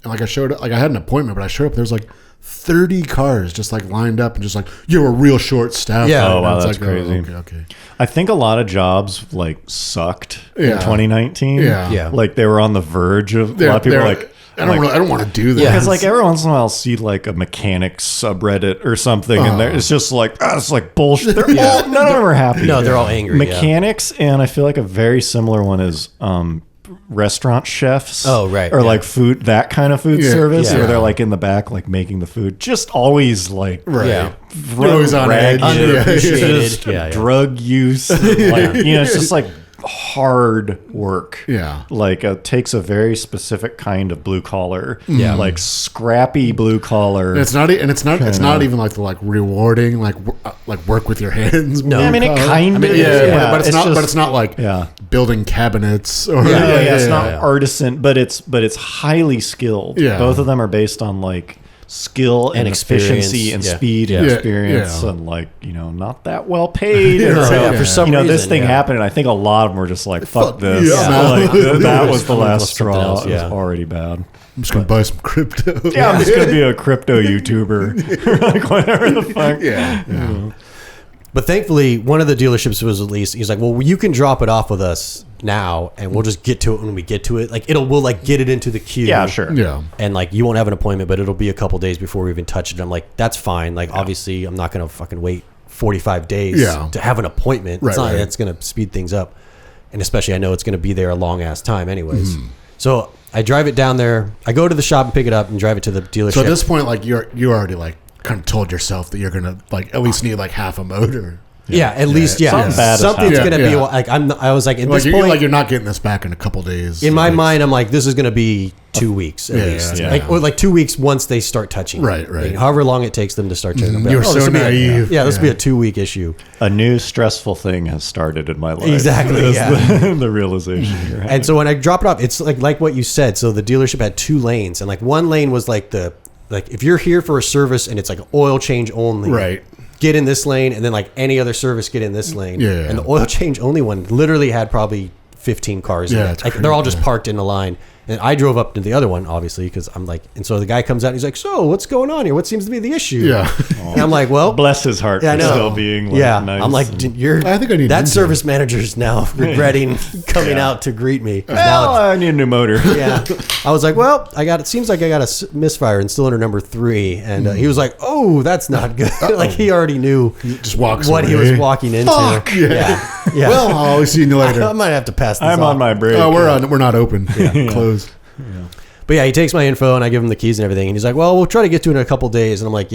And like I showed up, like I had an appointment, but I showed up. There's like 30 cars just like lined up and just like you're a real short staff. Yeah. Oh, And wow, it's that's like, crazy. Okay. I think a lot of jobs like sucked in Yeah. 2019. Yeah. Like they were on the verge of a lot of people were like, I don't want to do that. because like every once in a while I'll see like a mechanics subreddit or something, and it's just like it's like bullshit. None of them are happy. No, they're all angry. Mechanics, and I feel like a very similar one is restaurant chefs. Oh, right, or yeah. like food, that kind of food service, yeah. where they're like in the back like making the food, just always like Right. Yeah. They're always on edge. Underappreciated. just Yeah. drug use, like, it's just like hard work. Yeah. Like it takes a very specific kind of blue collar. Yeah. Like scrappy blue collar. And it's not even like the like rewarding like work with your hands. No. I mean, it kind of yeah, but it's not like Yeah. building cabinets or It's not artisan, but it's highly skilled. Yeah. Both of them are based on like skill and efficiency and speed and experience and like, you know, not that well paid. For some reason, this thing happened, and I think a lot of them were just like, fuck this. Like, that was the last straw. It was already bad. I'm just gonna buy some crypto. I'm just gonna be a crypto YouTuber. Like whatever the fuck. But thankfully, one of the dealerships was at least, he's like, well, you can drop it off with us now, and we'll just get to it when we get to it. Like, we'll like get it into the queue. Yeah, sure. Yeah. And like, you won't have an appointment, but it'll be a couple days before we even touch it. I'm like, that's fine. Like, obviously, I'm not going to fucking wait 45 days to have an appointment. It's not that's going to speed things up. And especially, I know it's going to be there a long ass time anyways. So I drive it down there. I go to the shop and pick it up and drive it to the dealership. So at this point, like, you already like kind of told yourself that you're gonna like at least need like half a motor. At least something's gonna be like I was like at this point, like you're not getting this back in a couple days. In my mind, I'm like, this is gonna be 2 weeks at least, or like 2 weeks once they start touching. Right. Like, however long it takes them to start turning. You're so naive. This will be a 2 week issue. A new stressful thing has started in my life. Exactly. The realization here. And so when I drop it off, it's like what you said. So the dealership had 2 lanes, and like one lane was like if you're here for a service and it's like oil change only, right? Get in this lane, and then like any other service, get in this lane. And the oil change only one literally had probably 15 cars in it. Like, they're all just parked in a line. And I drove up to the other one, obviously, because I'm like, and so the guy comes out and he's like, so what's going on here? What seems to be the issue? And I'm like, well, bless his heart for still being like, nice. I'm like, I think I need that service manager's now regretting coming out to greet me. Well, I need a new motor. I was like, well, it seems like I got a misfire in cylinder number 3. And he was like, oh, that's not good. Like, he already knew just walks what he was walking into. Fuck. Well, I'll always see you later. I might have to pass this I'm off. on my break. Oh, we're not open. Closed. But he takes my info and I give him the keys and everything, and he's like, well, we'll try to get to it in a couple days. And I'm like,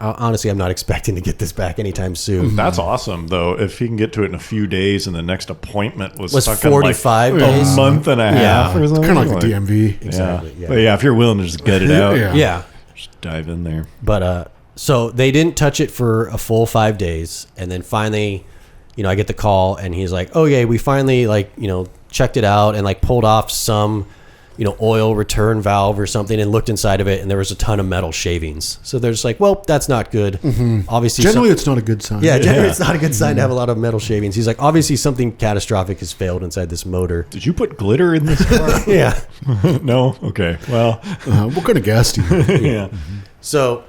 honestly, I'm not expecting to get this back anytime soon. That's awesome, though. If he can get to it in a few days, and the next appointment was 45 days, a month and a half or something, kind of like the DMV. Exactly. But if you're willing to just get it out, just dive in there. But so they didn't touch it for a full 5 days, and then finally, I get the call, and he's like, oh yeah, we finally checked it out and like pulled off some oil return valve or something, and looked inside of it, and there was a ton of metal shavings. So they're just like, well, that's not good. Obviously, generally it's not a good sign. Generally it's not a good sign to have a lot of metal shavings. He's like, obviously something catastrophic has failed inside this motor. Did you put glitter in this car? No? Okay. Well, what kind of gas do you So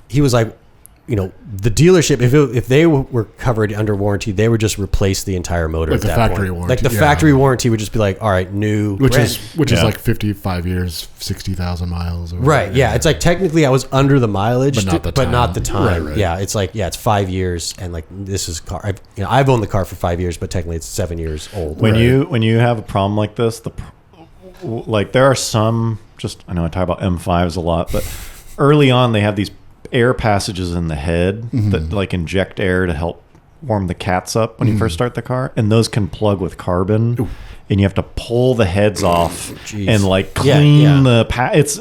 he was like, the dealership, if they were covered under warranty, they would just replace the entire motor. Like at the that factory point. warranty. Like the factory warranty would just be like, all right, new, which is like 55 years, 60,000 miles. Or right. Yeah. It's like technically I was under the mileage, but not the time. Right. Yeah. It's like, it's 5 years, and like this is car. I've owned the car for 5 years, but technically it's 7 years old. When you have a problem like this, there are some. I know I talk about M5s a lot, but early on they have these air passages in the head that like inject air to help warm the cats up when you first start the car, and those can plug with carbon. And you have to pull the heads off and like clean the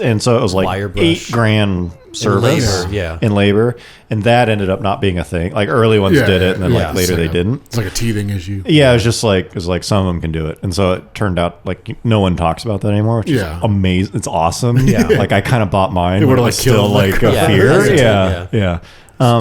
and so it was like $8,000 service in labor, and that ended up not being a thing. Like early ones did it, and then like later they didn't. It's like a teething issue. It was like some of them can do it, and so it turned out like no one talks about that anymore, which is amazing. It's awesome. Like I kind of bought mine. It would have still like a fear.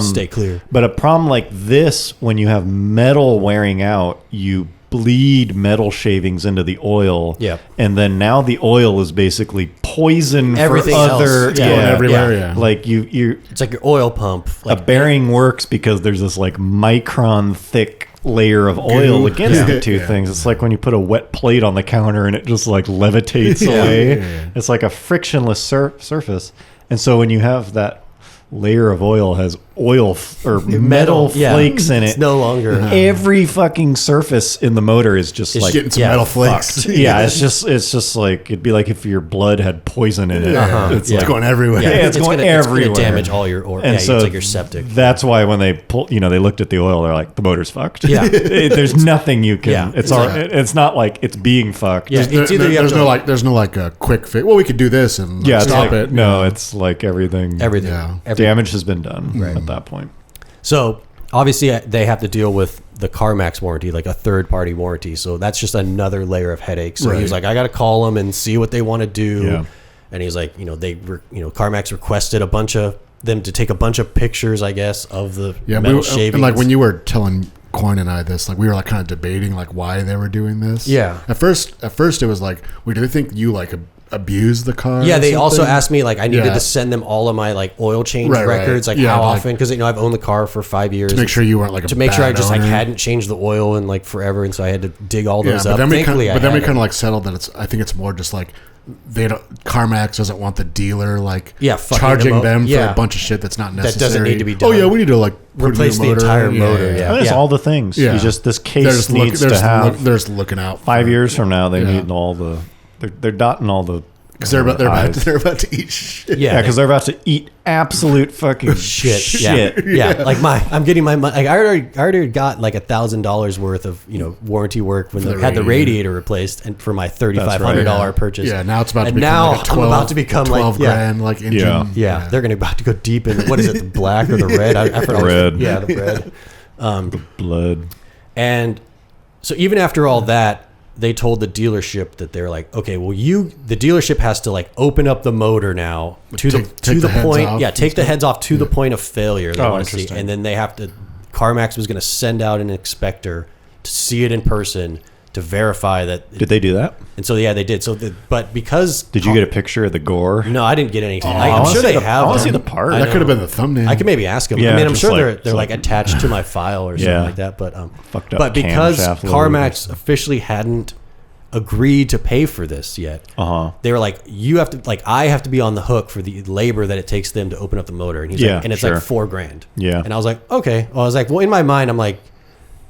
Stay clear. But a problem like this, when you have metal wearing out, you bleed metal shavings into the oil. And then now the oil is basically poison everything for other else. Going everywhere. Like you it's like your oil pump. Like a bearing works because there's this like micron thick layer of oil against the two things. It's like when you put a wet plate on the counter and it just like levitates away. It's like a frictionless surface. And so when you have that layer of oil has oil or metal flakes in it, it's no longer every fucking surface in the motor is just like getting some metal flakes. It's just like it'd be like if your blood had poison in it. It's going everywhere. It's going everywhere. It's gonna damage all your organs. And so it's like your septic. That's why when they they looked at the oil, they're like, the motor's fucked. There's nothing you can. It's not like it's being fucked. It's either there's no like a quick fix. Well, we could do this and stop it. No, it's like everything. Damage has been done at that point. So obviously they have to deal with the CarMax warranty, like a third-party warranty. So that's just another layer of headache. So he was like, I got to call them and see what they want to do. And he's like, CarMax requested a bunch of them to take a bunch of pictures, I guess, of the metal shavings. And like when you were telling Coyne and I this, like we were like kind of debating like why they were doing this. Yeah. At first it was like, do they think you like abuse the car? Yeah, they also asked me like I needed to send them all of my like oil change records, like how often, because I've owned the car for 5 years to make sure you weren't like to make sure I just like hadn't changed the oil in like forever, and so I had to dig all those up. But then we kind of like settled that I think it's more just like CarMax doesn't want the dealer like charging them for a bunch of shit that's not necessary. That doesn't need to be done. Oh yeah, we need to like replace the entire motor. Yeah. It's all the things. Yeah. This case needs to have. They're just looking out. 5 years from now, they need all the. They're dotting all the. Because they're about to eat shit. Yeah, because they're about to eat absolute fucking shit. Yeah. Like I'm getting my money. Like I already got like $1,000 worth of warranty work when they had the radiator replaced, and for my $3,500 purchase. Yeah, now it's about to become like I'm about to become 12 grand like engine. Yeah, they're about to go deep in. What is it? The black or the red? I forgot. Red. Yeah, the red. The blood. And so even after all that, they told the dealership that they're like, okay, well, the dealership has to like open up the motor now to the point. Yeah, take the heads off to the point of failure. They want to see, and then they have to. CarMax was going to send out an inspector to see it in person to verify that. Did they do that? And so they did. So, but because did you get a picture of the gore? No, I didn't get anything. I'm sure they have. I want to see the part. That could have been the thumbnail. I could maybe ask them. Yeah, I mean, I'm sure they're like attached to my file or something like that. But fucked up. But because CarMax officially hadn't agreed to pay for this yet, they were like, you have to, like, I have to be on the hook for the labor that it takes them to open up the motor. And he's like, and it's like $4,000. Yeah. And I was like, okay. Well, I was like, well, in my mind, I'm like,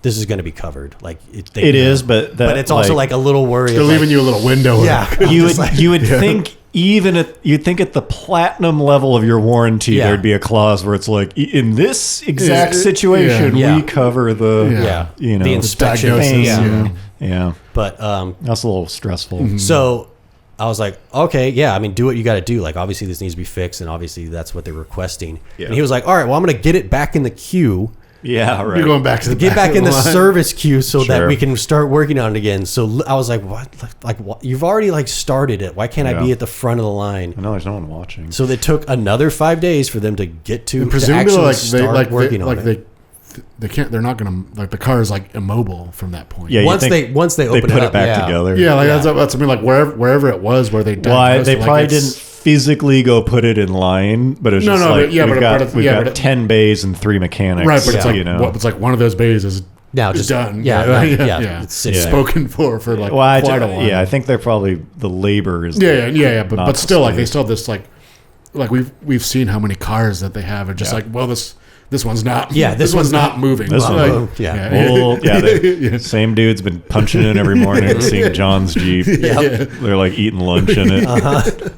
this is going to be covered. Like it is, but it's also like a little worry. They're leaving you a little window. Yeah. You would think you'd think at the platinum level of your warranty, there'd be a clause where it's like, in this exact situation, we cover the, the inspection thing. Yeah. But that's a little stressful. Mm-hmm. So I was like, okay, I mean, do what you got to do. Like, obviously this needs to be fixed, and obviously that's what they're requesting. Yeah. And he was like, all right, well, I'm going to get it back in the queue. Yeah, right. You're going back to the get back in the service queue so that we can start working on it again. So I was like, what? Like, what? You've already like started it. Why can't I be at the front of the line? I know there's no one watching. So it took another 5 days for them to get to presumably actually start working on it. They can't. They're not going to, like, the car is like immobile from that point. Yeah. Once they open put it back together. Yeah, like that's I mean, like wherever it was where they diagnosed. Well, they probably didn't physically go put it in line, but it's we've got 10 bays and 3 mechanics. Right, but it's like it's like one of those bays is now just done. Yeah. It's spoken for like quite a while. Yeah, I think they're probably the labor is. But still, like they still have this like we've seen how many cars that they have, and just like, well, this one's not. Yeah, this one's not moving. This one, same dude's been punching in every morning and seeing John's Jeep. They're like eating lunch in it.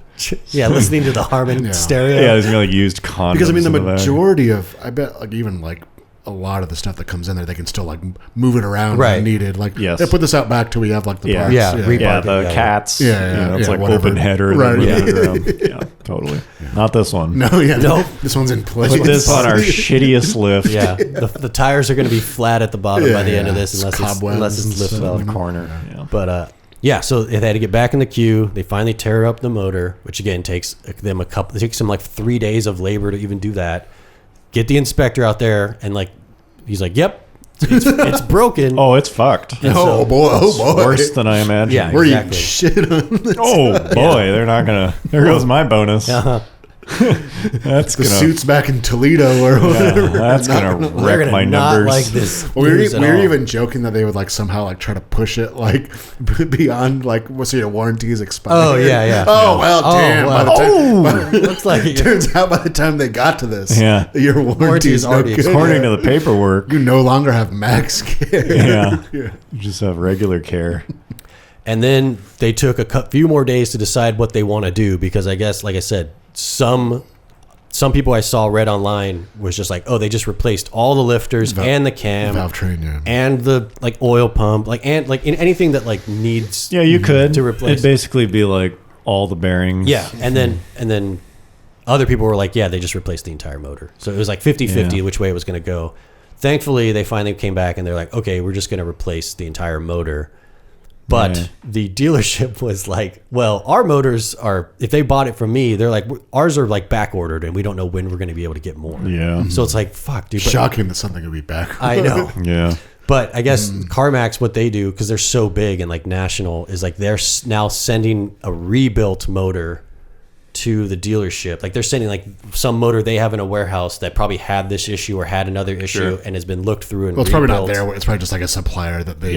Yeah, listening to the Harman stereo. Yeah, there's like used condoms. Because I mean, the majority of, I bet, like even like a lot of the stuff that comes in there, they can still like move it around when needed. Like, they put this out back till we have like the parts. The cats. It's like open header. Right. Yeah, totally. Not this one. No, this one's in place. Put this on our shittiest lift. Yeah, the tires are going to be flat at the bottom by the end of this, unless it's lifted on the corner. But so they had to get back in the queue. They finally tear up the motor, which again takes them like 3 days of labor to even do that. Get the inspector out there, and like he's like, "Yep, it's broken." Oh, it's fucked. And oh boy, worse than I imagined. Yeah, we're eating shit on this. Oh boy, they're not gonna. There goes my bonus. That's the suits back in Toledo or whatever. That's gonna wreck my numbers. Like this. We were even joking that they would like somehow like try to push it like beyond like what's your warranties expired. Oh yeah. Oh well, damn. Wow. Looks like it turns out by the time they got to this, your warranty is already according to the paperwork. You no longer have MaxCare. You just have regular care. And then they took a few more days to decide what they want to do, because I guess, like I said, some people I saw read online was just like, oh, they just replaced all the lifters and the cam, valve train, and the like oil pump, and in anything that like needs. Yeah, you could to replace. It'd basically be like all the bearings. Yeah, and then other people were like, yeah, they just replaced the entire motor. So it was like 50-50 which way it was going to go. Thankfully, they finally came back and they're like, okay, we're just going to replace the entire motor. But the dealership was like, well, our motors are, if they bought it from me, they're like, ours are like back ordered and we don't know when we're going to be able to get more. Yeah. So it's like, fuck, dude. Shocking that something would be back. I know. Yeah. But I guess CarMax, what they do, because they're so big and like national, is like they're now sending a rebuilt motor to the dealership. Like they're sending like some motor they have in a warehouse that probably had this issue or had another issue and has been looked through and Well, it's rebuilt. probably not there. It's probably just like a supplier that they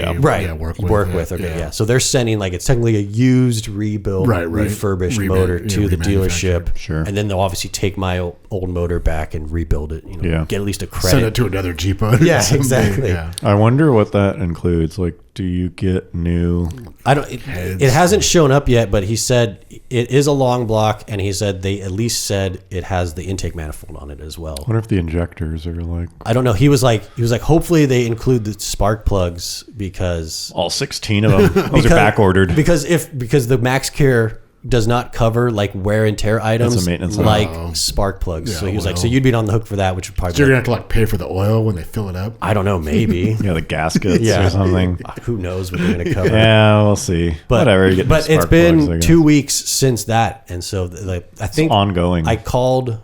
work with. Okay, yeah. So they're sending like, it's technically a used, rebuilt, refurbished motor to the dealership. Sure. And then they'll obviously take my old motor back and rebuild it. You know, get at least a credit. Send it to another Jeep owner. Yeah, exactly. Yeah. I wonder what that includes. Like, do you get new? I don't. It hasn't shown up yet, but he said it is a long block, and he said they at least said it has the intake manifold on it as well. I wonder if the injectors are like. I don't know. He was like, hopefully they include the spark plugs because All 16 of them. Those are back ordered. because the MaxCare does not cover like wear and tear items That's a maintenance like spark plugs. Yeah, so he was like, so you'd be on the hook for that, which would probably. So you're gonna have to like pay for the oil when they fill it up. I don't know, maybe. Yeah, the gaskets or something. Who knows what they're going to cover? Yeah, we'll see. But whatever. You get but the it's spark been plugs, 2 weeks since that, and so like I think ongoing. I called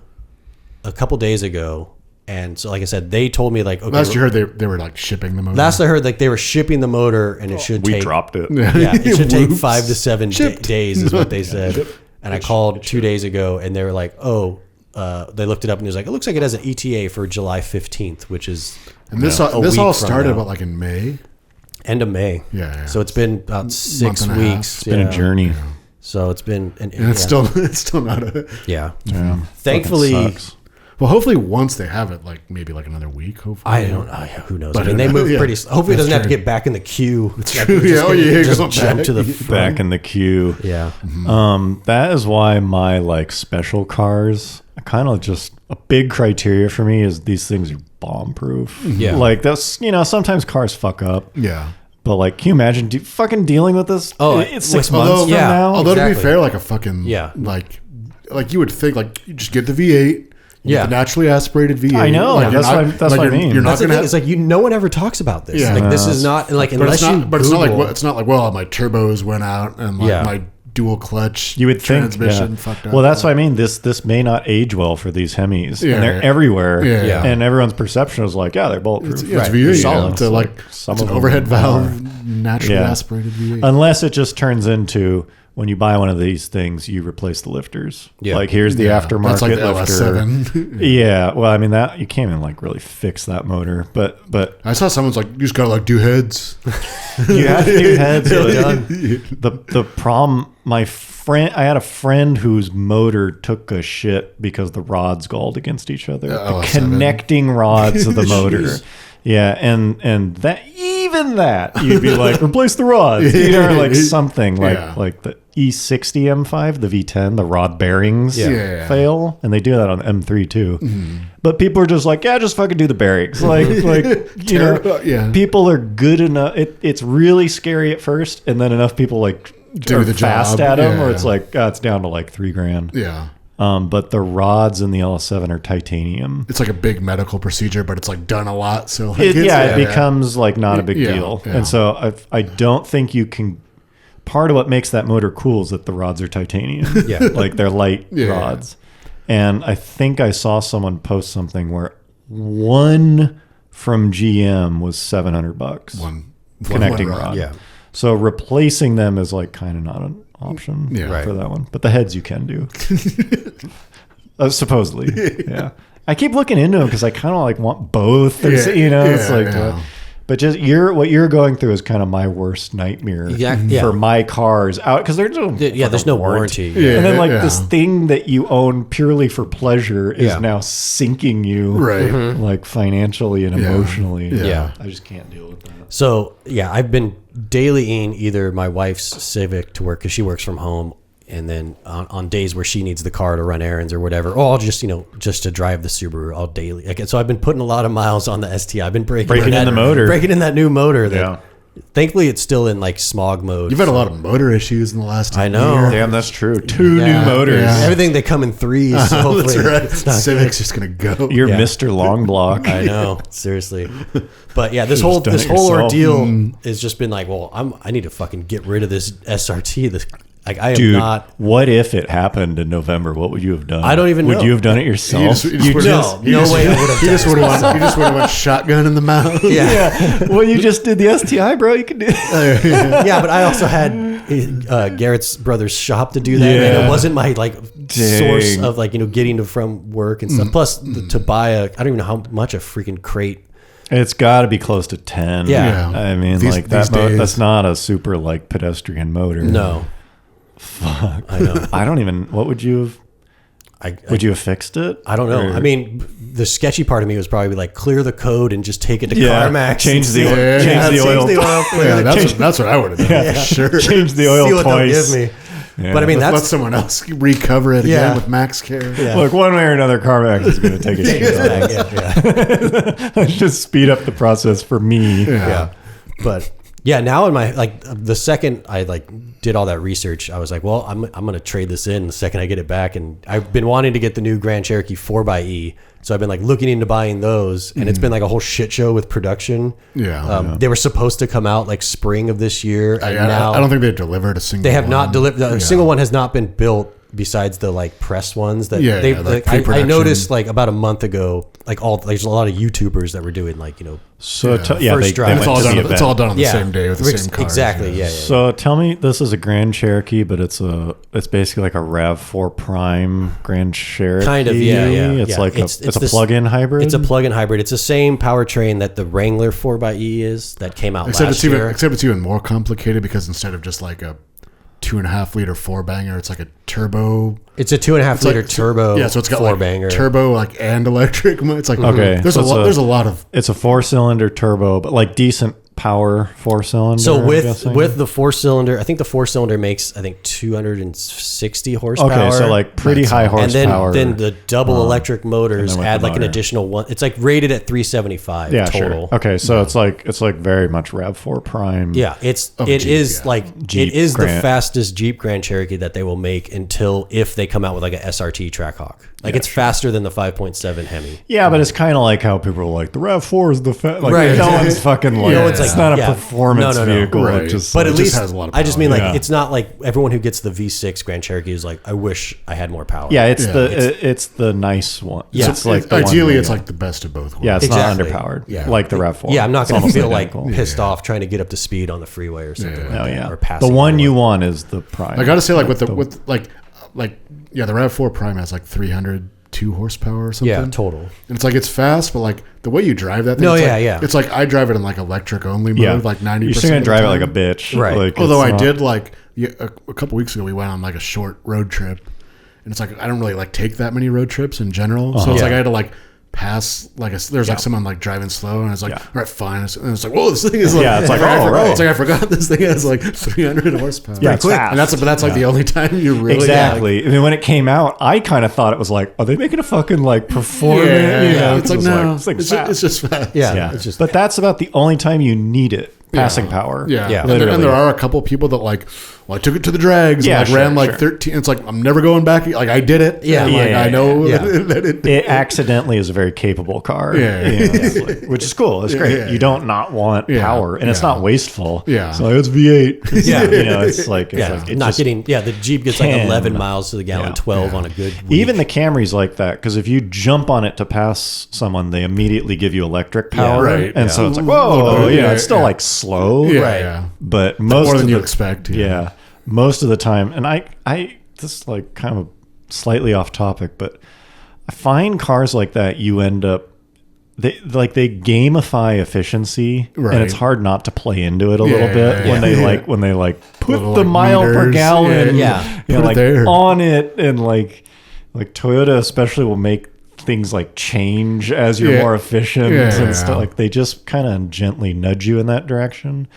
a couple days ago, and so like I said, they told me like, okay, Last you heard they were like shipping the motor. last I heard, like they were shipping the motor, and it should we take dropped it. yeah, it should take Whoops. 5 to 7 days is what they said. And I called 2 days ago, and they were like, oh. They looked it up and it was like, it looks like it has an ETA for July 15th, which is And this a all week from started now. about like in May. End of May. Yeah. So it's been about 6 and a half. weeks. It's been a journey. So it's been, And it's still not a. yeah. Yeah. Thankfully, Fucking sucks. Well, hopefully once they have it, like maybe like another week. Hopefully, I don't know. Who knows? But I mean, they move yeah, pretty. Hopefully, it doesn't have to true. get back in the queue. It's true. Go jump back. to the Back in the queue. Yeah. That is why my like special cars, kind of just a big criteria for me is these things are bomb proof. Yeah. Like that's, sometimes cars fuck up. Yeah. But like, can you imagine fucking dealing with this? Oh, it's 6 although- months from yeah. now. Although to be Exactly. fair, like a fucking like you would think like you just get the V8. You get the naturally aspirated V8. I know. Like, That's what I mean. You're not That's the going thing. to It's like no one ever talks about this. Yeah. Like this is not like unless you. But it's not like Google- it's not like well my turbos went out and like my dual clutch You would think, transmission fucked up. Well, that's what I mean. This may not age well for these Hemis, Yeah, and they're yeah. everywhere. Yeah. And everyone's perception is like, they're bulletproof. It's Right. V8. Solid. It's a, like some it's of an them overhead are. valve, naturally Yeah. aspirated V8. Unless it just turns into when you buy one of these things, you replace the lifters. Yeah. Like here's the aftermarket That's like the lifter. LS7. Yeah. Well, I mean that you can't even like really fix that motor, but I saw someone's like you just gotta like do heads. you have to do heads. The problem, I had a friend whose motor took a shit because the rods galled against each other. The LS7. connecting rods of the motor. Jeez. Yeah, and that even that you'd be like replace the rods, or like something like the E60 M5, the V10, the rod bearings fail, and they do that on M3 too. But people are just like, just fucking do the bearings, people are good enough. It's really scary at first, and then enough people like Do are the fast job. at them, Yeah. or it's like it's down to like $3,000. Yeah. But the rods in the LS7 are titanium. It's like a big medical procedure, but it's like done a lot. So like, It becomes like not a big deal. Yeah. And so I don't think you can. Part of what makes that motor cool is that the rods are titanium. Yeah. Like they're light Yeah. rods. And I think I saw someone post something where one from GM was $700. One connecting rod. rod. Yeah. So replacing them is like kind of not an option Yeah. for that one. But the heads you can do. Supposedly. Yeah. I keep looking into them because I kind of like want both. It's like, but just what you're going through is kind of my worst nightmare for my cars out because there's no warranty. Yeah. And then like this thing that you own purely for pleasure is now sinking you like financially and emotionally. Yeah. I just can't deal with that. So I've been dailying either my wife's Civic to work because she works from home, and then on days where she needs the car to run errands or whatever, or I'll just just to drive the Subaru all daily. So I've been putting a lot of miles on the STI. I've been breaking in the motor, breaking in that new motor that Thankfully, it's still in like smog mode. You've had a lot of motor issues in the last I know. year. Damn, that's true. Two new motors. Yeah. Everything, they come in threes. So hopefully That's right. it's not Civic's just gonna go. You're Yeah. Mr. Long Block. I know, seriously. But yeah, this Should've whole done it yourself. ordeal has just been like, well, I need to fucking get rid of this SRT. This like I am Dude, not. what if it happened in November? What would you have done? I don't even know. Would you have done it yourself? No way I would have. You just would have went shotgun in the mouth. Yeah. Well, you just did the STI, bro. You can do it. Yeah, but I also had Garrett's brother's shop to do that, and Yeah. it wasn't my like source Dang. of like getting to from work and stuff. Plus, to buy I don't even know how much a freaking crate. It's got to be close to 10. Yeah. I mean, These like that. days. That's not a super like pedestrian motor. No, Fuck. I know. I don't even. What would you have? Would you have fixed it? I don't know. Or- I mean, the sketchy part of me was probably like clear the code and just take it to Yeah. CarMax. Change the oil. Yeah. Change the oil. Yeah, that's what I would have done. For sure. Change the See oil what they'll twice. give me. Yeah. But I mean, Let that's someone else recover it Yeah. again with MaxCare. Yeah. Look, one way or another, CarMax is going to take it. yeah. Just speed up the process for me. Yeah. But yeah, now in my like the second I like did all that research, I was like, well, I'm gonna trade this in the second I get it back, and I've been wanting to get the new Grand Cherokee 4xe, so I've been like looking into buying those, and it's been like a whole shit show with production. Yeah. They were supposed to come out like spring of this year, and now I don't think they've delivered a single. they have not one. delivered. A Yeah. single one has not been built besides the like press ones that Yeah, they. yeah, like like, I pre-production. noticed like about a month ago, like there's a lot of YouTubers that were doing like So first they drive. It's went all to the done. event. It's all done on the Yeah. same day with the same cars. exactly. Yeah. So tell me, this is a Grand Cherokee, but it's basically like a Rav4 Prime Grand Cherokee. Kind of, yeah. It's Yeah. like It's a this- plug-in hybrid. It's a plug-in hybrid. It's the same powertrain that the Wrangler 4xe is that came out Except last it's year. even more complicated because instead of just like a 2.5 liter four banger, it's like a turbo. It's a 2.5 It's like- liter turbo. Yeah, so it's got four like banger. turbo like and electric. It's like Okay, There's so a lot. There's a lot of It's a 4-cylinder turbo, but like decent power 4-cylinder. So I'm with guessing? the 4-cylinder, I think the 4-cylinder makes 260 horsepower. okay, so like pretty high and horsepower. then the double electric motors then with add the like an motor. additional one. It's like rated at 375 yeah, total. sure. Okay, so it's like very much Rav4 Prime. Yeah, it Jeep, is yeah. like Jeep it is the Grand- fastest Jeep Grand Cherokee that they will make until if they come out with like a SRT Trackhawk. Like it's faster than the 5.7 HEMI. Yeah, but it's kind of like how people are like the Rav4 is the like Right. no one's fucking like No one's it's like, not yeah. a performance No, no, no. vehicle. Right. It just But It at just least has a lot of I just mean like power. Yeah. it's not like everyone who gets the V6 Grand Cherokee is like I wish I had more power. yeah, it's Yeah. it's the nice one. Yeah. it's like the one ideally where it's you- like the best of both worlds. yeah, it's Exactly. not underpowered. Yeah. like the Rav4. Yeah, I'm not It's going to almost feel like identical. pissed off trying to get up to speed on the freeway or something. Yeah. Like Oh that, yeah, or the passing one you everyone. want is the Prime. I gotta say, like with the the Rav4 Prime has like 302 horsepower or something. Yeah, total. And it's like it's fast, but like the way you drive that thing, No, it's yeah, like, yeah. It's like I drive it in like electric only mode, yeah, like 90%. You're still gonna of the drive it time. like a bitch, Right. Like, Although it's I not- did like a couple weeks ago, we went on like a short road trip, and it's like I don't really like take that many road trips in general. So it's Yeah. like I had to like pass like there's like someone like driving slow, and I was like, Yeah. all right, fine. And it's like, whoa, this thing is like, Yeah, it's like, I oh, forgot, right. it's like I forgot this thing has like 300 horsepower. Yeah, it's fast. and that's like the only time you really Exactly. I mean, when it came out, I kind of thought it was like, are they making a fucking like performance? Yeah, you know, it's like just no, it's like it's fast. just fast. Yeah, yeah. it's just But that's about the only time you need it. Passing power. Yeah, Yeah. And there, Literally. are a couple people that like, well, I took it to the drags. Yeah, and like sure, ran like sure. 13. It's like I'm never going back. Like I did it. Yeah. and, Yeah, like, yeah, I know yeah. that it. It accidentally is a very capable car. Yeah. You know, it's like- which is cool. It's great. Yeah. You don't not want Yeah. power, and it's Yeah. not wasteful. Yeah. So it's V8. Yeah. You know, it's like, it not just getting. Yeah, the Jeep gets like can. 11 miles to the gallon, Yeah. 12 on a good week. Even the Camrys like that, because if you jump on it to pass someone, they immediately give you electric power, right, and yeah. so it's like, A whoa, little bit, yeah, yeah, it's still yeah. like slow, Yeah, Right. yeah. but most More of than you the- expect. Yeah, most of the time, and I this is like kind of slightly off topic, but I find cars like that you end up they gamify efficiency, Right. and it's hard not to play into it a little Yeah, bit when yeah. they like put Little, the like, mile per meters. gallon, Yeah. you know, Put it like there. on it, and like Toyota especially will make things like change as you're Yeah. more efficient Yeah. and stuff. Like they just kind of gently nudge you in that direction,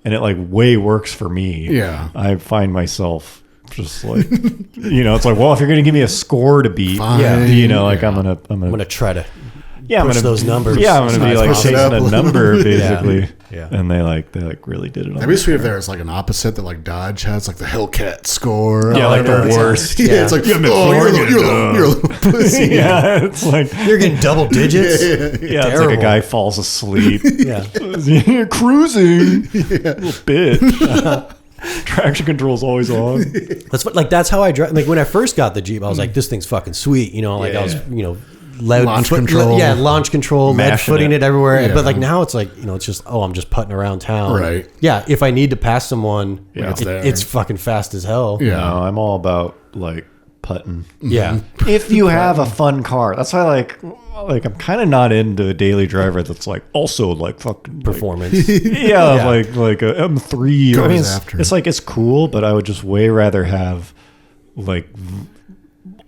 and it like way works for me. Yeah. I find myself just like, it's like, well, if you're gonna give me a score to beat, Fine. you know, like Yeah. I'm gonna I'm gonna try to yeah, I'm push gonna those numbers Yeah, I'm gonna be as like possible. chasing a number Yeah. basically. Yeah. And they really did it. That'd be sweet if there was like an opposite that like Dodge has, like the Hellcat score. Yeah, like the yeah. worst. Yeah, it's like, You're you're a little pussy. Yeah, it's like You're getting double digits. it's like Terrible. a guy falls asleep. Yeah. Cruising, little bitch. Traction control's always on. That's how I drive. Like when I first got the Jeep, I was like, this thing's fucking sweet. You know, like I was, loud Launch control. launch control, lead Mashing footing it everywhere. Yeah. But like now it's like, it's just, I'm just putting around town. Right. Yeah. If I need to pass someone, It's there. it's fucking fast as hell. Yeah. No, I'm all about like putting. Yeah. If you have a fun car, that's why I'm kind of not into a daily driver that's like also like fucking Performance. yeah, Yeah. like a M3. I mean, Goes after. it's like it's cool, but I would just way rather have like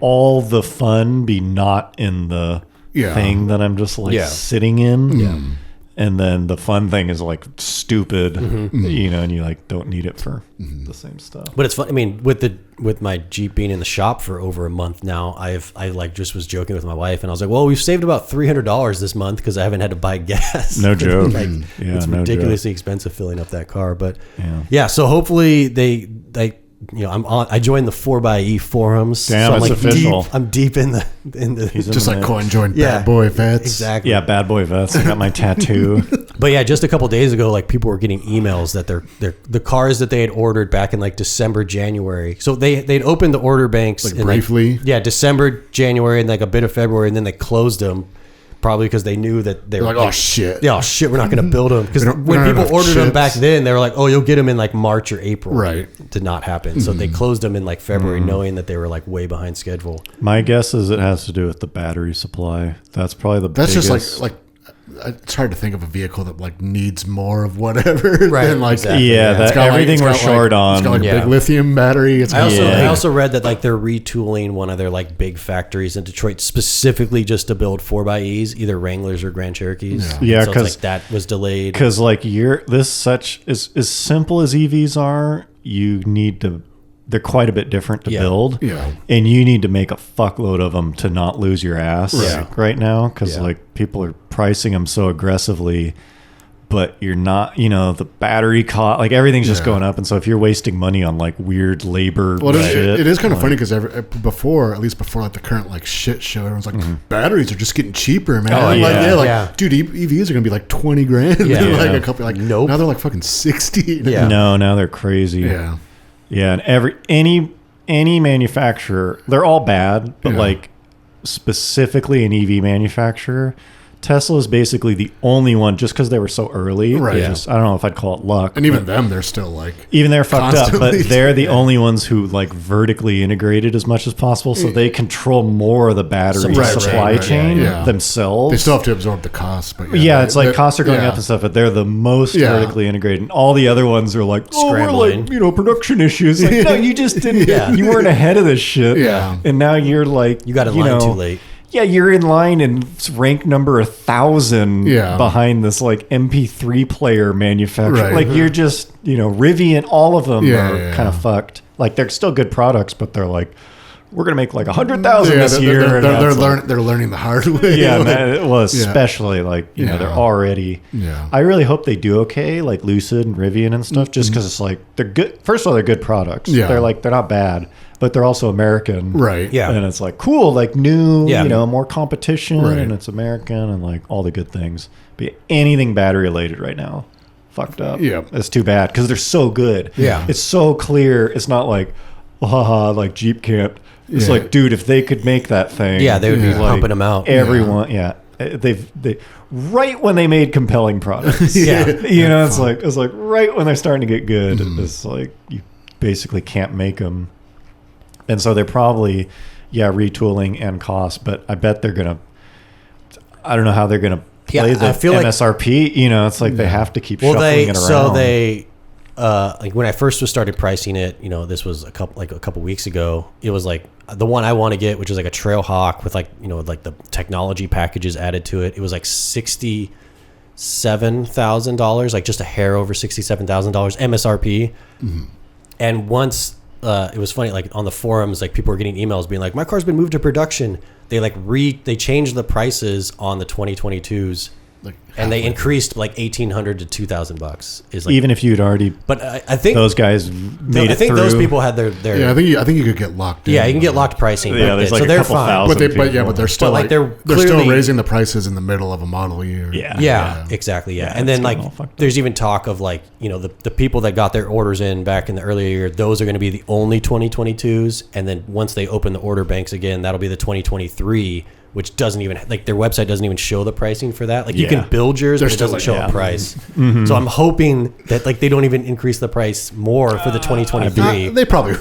all the fun be not in the Yeah. thing that I'm just like Yeah. sitting in. Yeah. And then the fun thing is like stupid, and you like don't need it for the same stuff. But it's fun. I mean, with my Jeep being in the shop for over a month now, I like just was joking with my wife, and I was like, "Well, we've saved about $300 this month because I haven't had to buy gas." No joke. It's no ridiculously expensive filling up that car. But Yeah. so hopefully they I joined the 4xe forums. Damn, so I'm it's like official. I'm deep in the Just like Coyne joined Yeah. Bad Boy Vets. exactly. Yeah, bad boy vets. I got my tattoo. But yeah, just a couple days ago, like people were getting emails that the cars that they had ordered back in like December, January. So they'd opened the order banks Like in briefly? December, January, and like a bit of February, and then they closed them, probably because they knew that they They're were like, oh shit. yeah, oh shit, we're not going to build them because We don't when have people enough ordered them chips. back then, they were like, oh, you'll get them in like March or April. Right. Did not happen. So they closed them in like February, knowing that they were like way behind schedule. My guess is it has to do with the battery supply. That's probably the That's biggest. just like it's hard to think of a vehicle that like needs more of whatever Right, than like exactly. Yeah, It's that got, everything it's we're got, short on. It's got like a Yeah. big lithium battery. It's I got also Yeah. I also read that like they're retooling one of their like big factories in Detroit specifically just to build 4xEs, either Wranglers or Grand Cherokees. Yeah, so it's 'cause- like that was delayed. Because like as simple as EVs are, you need to. They're quite a bit different to Yeah. build. Yeah. And you need to make a fuckload of them to not lose your ass right now. Because Yeah. like people are pricing them so aggressively, but you're not. The battery cost, like everything's just Yeah. going up. And so if you're wasting money on like weird labor Well, shit, it is kind of funny because before like the current like shit show, everyone's like, batteries are just getting cheaper, man. Oh, Like, yeah. Yeah. dude, EVs are gonna be like 20 grand. Yeah. in like Yeah. a couple, like Nope. now they're like fucking 60. Yeah. No, now they're crazy. yeah, Yeah, and any manufacturer, they're all bad, but Yeah. like specifically an EV manufacturer, Tesla is basically the only one, just because they were so early. Right. I don't know if I'd call it luck. and even them, they're still like even they're fucked up, constantly- but they're the only ones who like vertically integrated as much as possible, so they control more of the battery Right, supply right, chain yeah. themselves. they still have to absorb the cost. But Yeah, it's like costs are going yeah. up and stuff, but they're the most Yeah. vertically integrated. And all the other ones are like, we're like, Scrambling. production issues. Like, no, you just didn't. Yeah. You weren't ahead of this shit. Yeah. And now you're like, You got in line too late. Yeah, you're in line and it's rank number 1,000 Yeah. behind this like MP3 player manufacturer. Right. Like you're just, Rivian, all of them Yeah, are yeah, kind of yeah. fucked. Like they're still good products, but they're like, we're gonna make like 100,000 this year. They're, and they're, that's like- they're learning the hard way. yeah, Like, man, well, Yeah. especially like Yeah. they're already. Yeah. I really hope they do okay, like Lucid and Rivian and stuff, just because it's like they're good. First of all, they're good products. Yeah. They're not bad, but they're also American, Right. Yeah. And it's like cool, like new, Yeah. more competition, Right. and it's American and like all the good things. But anything battery related right now, fucked up. Yeah. It's too bad because they're so good. Yeah. It's so clear. It's not like, haha, like Jeep can't. It's Yeah. like, dude, if they could make that thing, Yeah, they would be Yeah. pumping them out. everyone, yeah. They right when they made compelling products. Yeah. It's like right when they're starting to get good. Mm-hmm. It's like you basically can't make them, and so they're probably retooling and cost. But I bet they're gonna. I don't know how they're gonna play Yeah, the I feel like- MSRP. It's like they have to keep Well, shuffling it around. so they like when I first started pricing it, this was a couple weeks ago. It was like the one I want to get, which is like a Trailhawk with like like the technology packages added to it. It was like $67,000, like just a hair over $67,000 MSRP. And once it was funny, like on the forums, like people were getting emails being like, "My car's been moved to production." They they changed the prices on the 2022s and they increased like $1,800 to $2,000 is like, Even if you'd already, but I think those guys made I it think through. those people had their Yeah, I think you could get locked in. yeah, you can get locked pricing. Yeah, back there's then. like So a they're couple fine. thousand. But they're still like, they're still clearly raising the prices in the middle of a model year. Yeah. Exactly. Yeah. Yeah, And then it's like getting all fucked up. there's even talk of like, the people that got their orders in back in the earlier year, those are going to be the only 2022s. And then once they open the order banks again, that'll be the 2023, which doesn't even like their website doesn't even show the pricing for that. Like you Yeah. can build yours, but it still doesn't like- show yeah. a price. So I'm hoping that like they don't even increase the price more for the 2023. They probably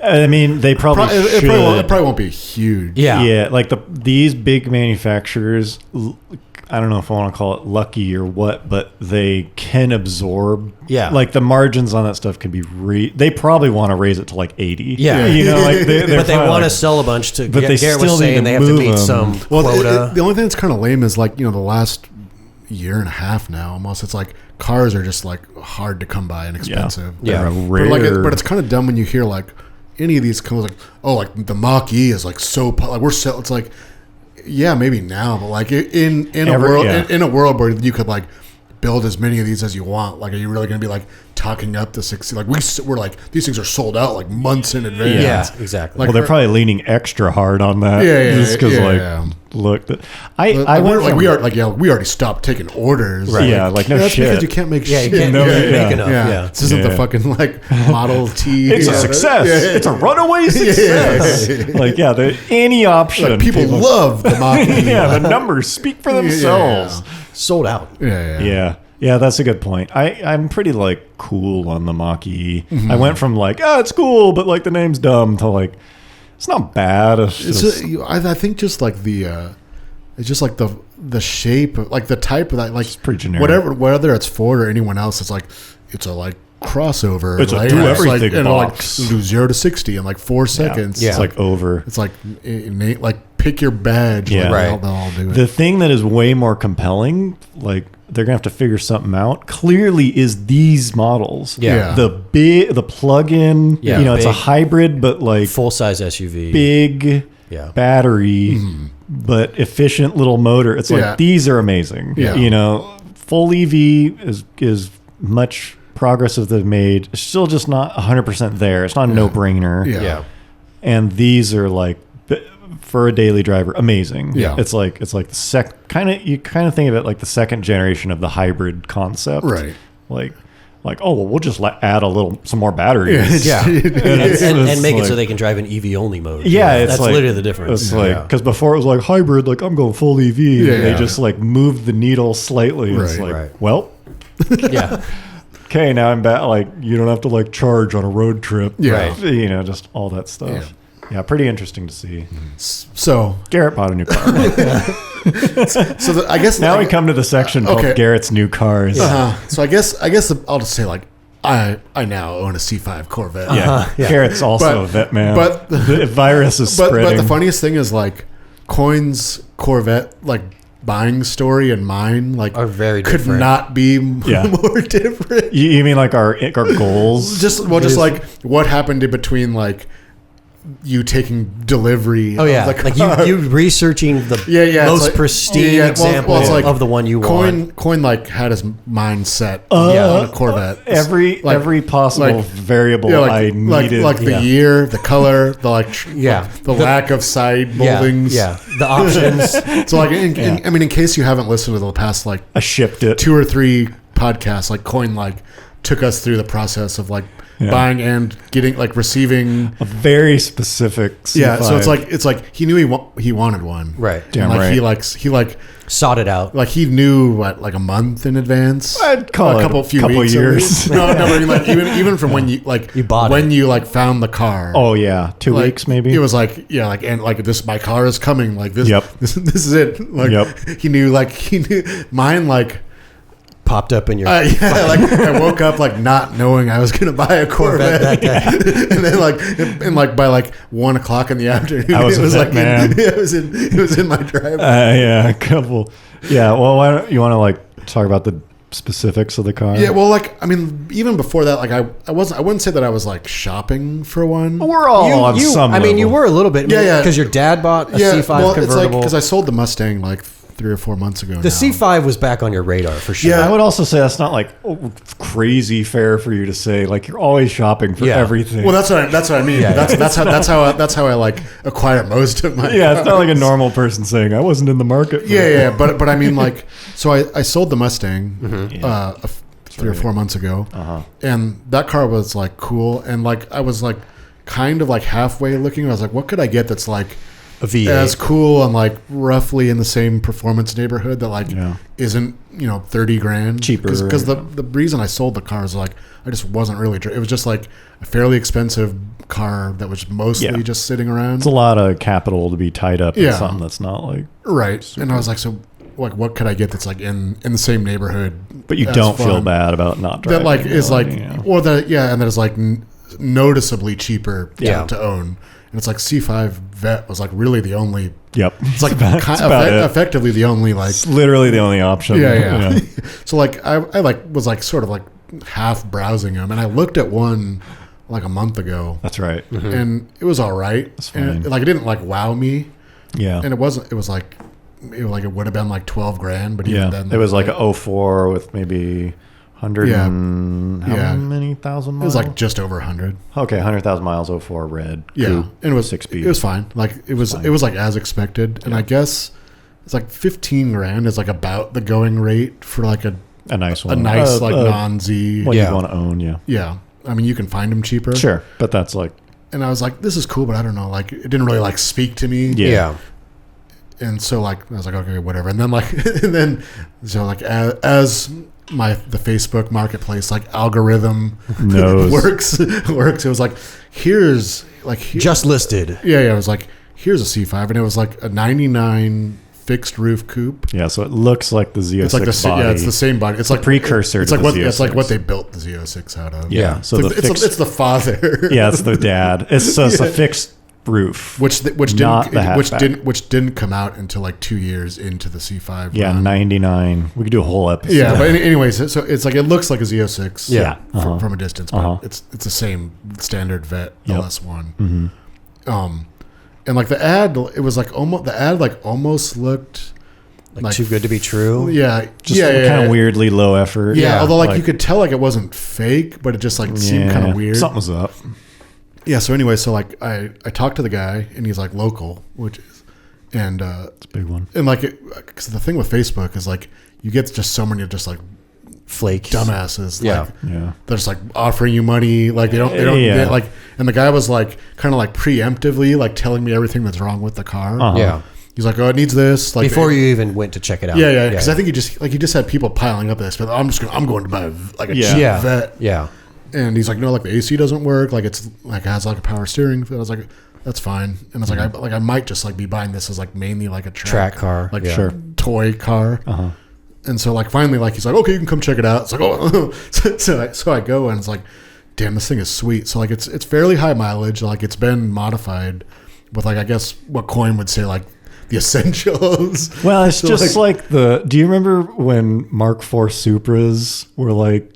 I mean, they probably it should. probably won't be huge. Yeah. Yeah, like these big manufacturers, I don't know if I want to call it lucky or what, but they can absorb. Yeah. Like the margins on that stuff can be they probably want to raise it to like 80. Yeah. You know, like But they want like, to sell a bunch to. But they Garrett still was need saying to they have to move meet them. some Well, quota. the only thing that's kind of lame is like the last year and a half now almost. It's like cars are just like hard to come by and expensive. Yeah. They're a But rare. but it's kind of dumb when you hear like any of these cars like, oh, like the Mach E is like so like it's like, yeah, maybe now, but like in a world in a world where you could like build as many of these as you want, like are you really going to be like talking up to 60? Like we're like these things are sold out like months in advance. Yeah, exactly. Like, well, they're probably leaning extra hard on that. Just because, look, we already stopped taking orders. Right. Yeah, like, no that's shit. because you can't make Yeah, you shit. can't make enough. Yeah. This isn't the fucking like Model T. It's a success. It's a runaway success. Any option. Like people love the Mach E. Yeah, the numbers speak for themselves. Sold out. Yeah, that's a good point. I'm pretty like cool on the Mach E. Mm-hmm. I went from like, it's cool, but like the name's dumb to like, it's not bad. I think just like it's just like the shape, like the type of that, like it's pretty generic. whether it's Ford or anyone else, it's like it's a like crossover. It's a right? do It's like, everything and box. like do 0 to 60 in like 4 seconds. Yeah. It's like over. It's like innate, like pick your badge. Yeah. Like, Right. they'll all do it. The thing that is way more compelling, like they're gonna have to figure something out. Clearly, is these models. Yeah. The plug-in. Yeah, it's a big. hybrid, but like Full size SUV. big Yeah. battery, but efficient little motor. It's like Yeah. these are amazing. Yeah. Full EV is much progress that they've made. It's still just not 100% there. It's not a no-brainer. Yeah. And these are like for a daily driver, amazing. Yeah. It's like the you kind of think of it like the second generation of the hybrid concept. Right. Like oh well, we'll just add some more batteries. Yeah. And and make it so like- they can drive an EV only mode. Yeah, it's that's like, literally the difference. It's like because before it was like hybrid, like I'm going full EV. Yeah. They just like moved the needle slightly. It's Right. like, Right. well, Yeah. okay, now I'm back. Like you don't have to like charge on a road trip. Yeah. Right. Just all that stuff. Yeah, pretty interesting to see. So Garrett bought a new car. I guess Now we come to the section called Okay. Garrett's new cars. So I guess I'll just say like I now own a C5 Corvette. Yeah. Yeah. Garrett's also But- a vet man. but- the virus is But spreading. the funniest thing is like Coyne's Corvette like buying story and mine like Are very could different. not be Yeah. more different. you mean like our goals? Just like what happened in between like you taking delivery. Oh yeah, of the like car. you researching the It's most like- pristine well, example it's like of the one you want. Coyne like had his mind set on a Corvette. Every possible like- variable Yeah, I needed. like the Yeah. year, the color, the Yeah. the lack of side Yeah, moldings. yeah, the options. So like, in case you haven't listened to the past like I shipped it. 2 or 3 podcasts, like Coyne like took us through the process of like buying and getting like receiving. A very specific C5. Yeah, so it's like he knew he wanted one. Right. Damn And, like right. he like Sought it out. like he knew what like a month in advance. I'd call it a few couple weeks at years. least. No, but I mean, like even from when you like You bought when it. you like found the car. Oh yeah, 2 Like, weeks maybe. It was like and like this my car is coming like this. Yep. This is it. Like Yep. he knew mine like. Popped up in your Like I woke up like not knowing I was gonna buy a Corvette, that day. and then by like 1 o'clock in the afternoon, I was it was a like man. it was in my driveway. Yeah, a couple. Yeah, well, why don't you want to like talk about the specifics of the car? Yeah, well, like I mean, even before that, like I wouldn't say that I was like shopping for one. we're all on some. I mean, you level. were a little bit. Yeah. Because your dad bought a C5 well, it's like convertible. because I sold the Mustang like 3 or 4 months ago. The C5 was back on your radar for sure. Yeah. I would also say that's not like crazy fair for you to say. Like you're always shopping for everything. Well, that's what I mean. That's how I like acquire most of my. Yeah, it's not like a normal person saying I wasn't in the market. But I mean, like, so I sold the Mustang 3 or 4 months ago, and that car was like cool, and like I was like kind of like halfway looking. I was like, what could I get that's like A V8. as cool and like roughly in the same performance neighborhood that like isn't 30 grand cheaper? Because the reason I sold the car is like I just wasn't really. It was just like a fairly expensive car that was mostly just sitting around. It's a lot of capital to be tied up in something that's not like right. And I was like, so like, what could I get that's like in the same neighborhood? But you don't feel bad about not driving. That like is like, or that and that is like noticeably cheaper to own. And it's like C5 Vet was like really the only. Yep. It's like effectively the only like. It's literally the only option. Yeah. So like I like was like sort of like half browsing them, and I looked at one like a month ago. That's right. And it was all right. That's fine. And like it didn't like wow me. Yeah. And it wasn't. It was like. It would have been like 12 grand, but even then it was like a 04 with maybe 100 and how many thousand miles? It was like just over 100. Okay, 100,000 miles 04 red. Yeah, coupe, and it was 6-speed. It was fine. Like it was like as expected, and I guess it's like 15 grand is like about the going rate for like a nice one, a nice like non-Z. What you want to own, yeah. I mean, you can find them cheaper, sure, but that's like. And I was like, this is cool, but I don't know. Like, it didn't really like speak to me. Yeah. And so like I was like, okay, whatever. And then like so like as the Facebook marketplace like algorithm works, it was like here's just listed. Yeah, it was like here's a C5, and it was like a 99 fixed roof coupe. Yeah, so it looks like the Z06 it's like body. Yeah, it's the same body. It's like precursor. It's to like the what Z06. it's like what they built the Z06 out of. Yeah, so it's the father. Yeah, it's the dad. It's a fixed roof, which didn't come out until like 2 years into the C5. Yeah, run. 99. We could do a whole episode. Yeah, but anyways, so it's like it looks like a Z06. Yeah, from a distance, but it's the same standard Vet LS1. Mm-hmm. And like the ad, it was like almost looked like too good to be true. Yeah, just kind of weirdly low effort. Yeah, although like you could tell like it wasn't fake, but it just like seemed kind of weird. Something was up. Yeah. So anyway, so like I talked to the guy, and he's like local, it's a big one. And like, because the thing with Facebook is like you get just so many just like flake dumbasses. Yeah. They're just like offering you money. Like they don't get, like, and the guy was like kind of like preemptively like telling me everything that's wrong with the car. Yeah. He's like, oh, it needs this. Like before you even went to check it out. Yeah. Because I think he just had people piling up this, but I'm going to buy a cheap Vet. Yeah. And he's like, no, like the AC doesn't work. Like it's like has like a power steering. And I was like, that's fine. And I was like, I might just like be buying this as like mainly like a track car, like toy car. And so like finally like he's like, okay, you can come check it out. It's like, oh, so I go, and it's like, damn, this thing is sweet. So like it's fairly high mileage. Like it's been modified with like I guess what Coyne would say like the essentials. Well, it's so just like do you remember when Mark IV Supras were like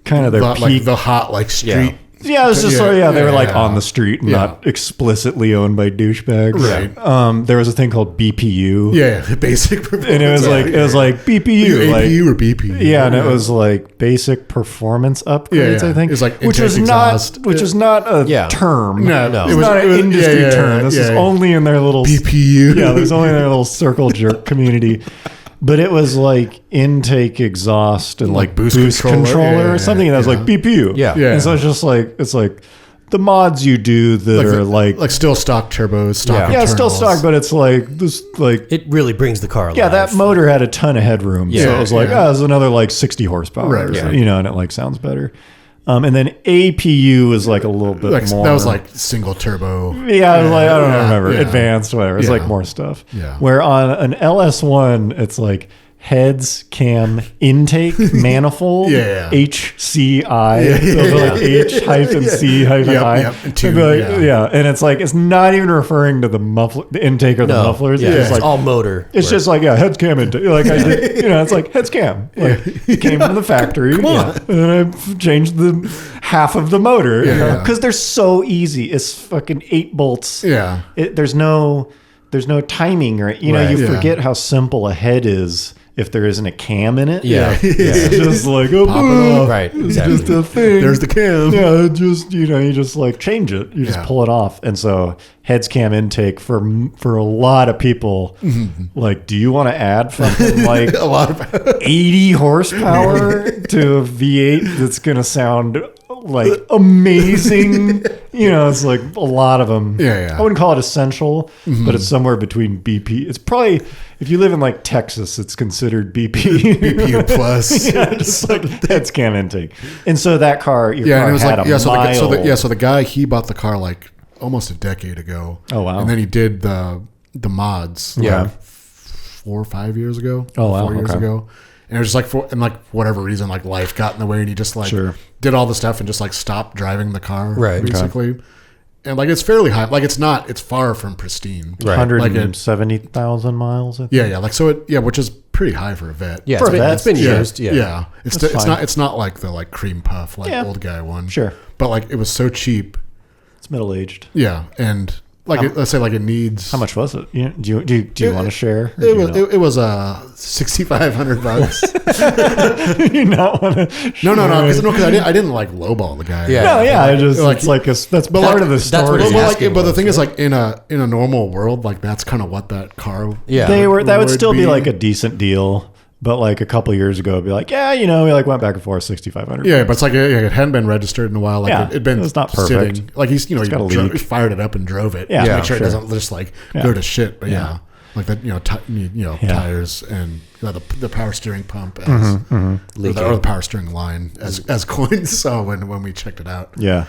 kind of their peak, like the hot like street. Yeah, it was just they were like on the street and not explicitly owned by douchebags. Right. There was a thing called BPU. Yeah, basic performance. And it was like BPU, like APU or BPU. Yeah, and it was like basic performance upgrades. I think it was like which was not a term. No, it's not an industry term. This is only in their little BPU. Yeah, there's only in their little circle jerk community. But it was like intake exhaust and like boost controller or something that was like BPU. Yeah. And so it's like the mods you do that are like still stock turbos, stock internals. Still stock, but it's like this like it really brings the car alive. Yeah, that motor had a ton of headroom. So it was like, there's another like 60 horsepower. Right. So, and it like sounds better. And then APU was like a little bit more. That was like single turbo. Yeah, I was like, I don't remember. Advanced, whatever. It's like more stuff. Yeah. Where on an LS1, it's like heads, cam, intake, manifold, HCI. So like H-C-I. And it's like, it's not even referring to the muffler, the intake or the mufflers. It's just like all motor. It's just like, heads, cam, intake. Like I did, it's like heads, cam. Like it came from the factory. And then I changed the half of the motor because they're so easy. It's fucking 8 bolts. Yeah. There's no there's no timing, or you know, you forget how simple a head is if there isn't a cam in it. Yeah. It's just like Pop it off. Right. It's Exactly. just a thing. There's the cam. Yeah, just you know, you just like change it. You just pull it off, and so heads cam intake for a lot of people. Like, do you want to add fucking like A lot of 80 horsepower to a V8 that's gonna sound like amazing? You know, it's like a lot of them. Yeah. I wouldn't call it essential, but it's somewhere between BP. It's probably, if you live in like Texas, it's considered BP. BPU plus. Yeah, just like heads cam intake. And so that car, your Yeah, car and it was had like a mile. so the guy, he bought the car like almost a decade ago. Oh, wow. And then he did the mods. Yeah. like 4 or 5 years ago. Oh, wow, 4 years okay. ago. And it was just like for whatever reason, like life got in the way, and he just like Sure. did all the stuff and just like stopped driving the car, Right. basically. And like it's fairly high, like it's far from pristine. Right. 170,000 miles. I think. Yeah, like so which is pretty high for a vet. Yeah, For it's been vets, used. Yeah. Yeah. It's fine. it's not like the like cream puff like Yeah. old guy one. Sure. But like it was so cheap. It's middle aged. Yeah, and like let's say like it needs How much was it? Do you want to share? Or It was $6,500. Do you not want to? No, because I didn't like lowball the guy. Yeah. No, yeah, I just Like- it's like that's But part like- of the that's what story. he's asking but the was, thing is, like in a normal world, like that's kind of what that car. Yeah. That would would still be be- like a decent deal, but like a couple years ago, it'd be like, yeah, you know, we like went back and forth 6,500. Yeah, but it's like it hadn't been registered in a while. Like Yeah, it'd been it's not perfect. sitting. Like he's got a he leak. fired it up and drove it. Yeah, to yeah, make sure sure. it doesn't just like Yeah. go to shit. But Yeah. like that Yeah. tires and the power steering pump as or Leaking. the power steering line as Coyne saw when we checked it out. Yeah.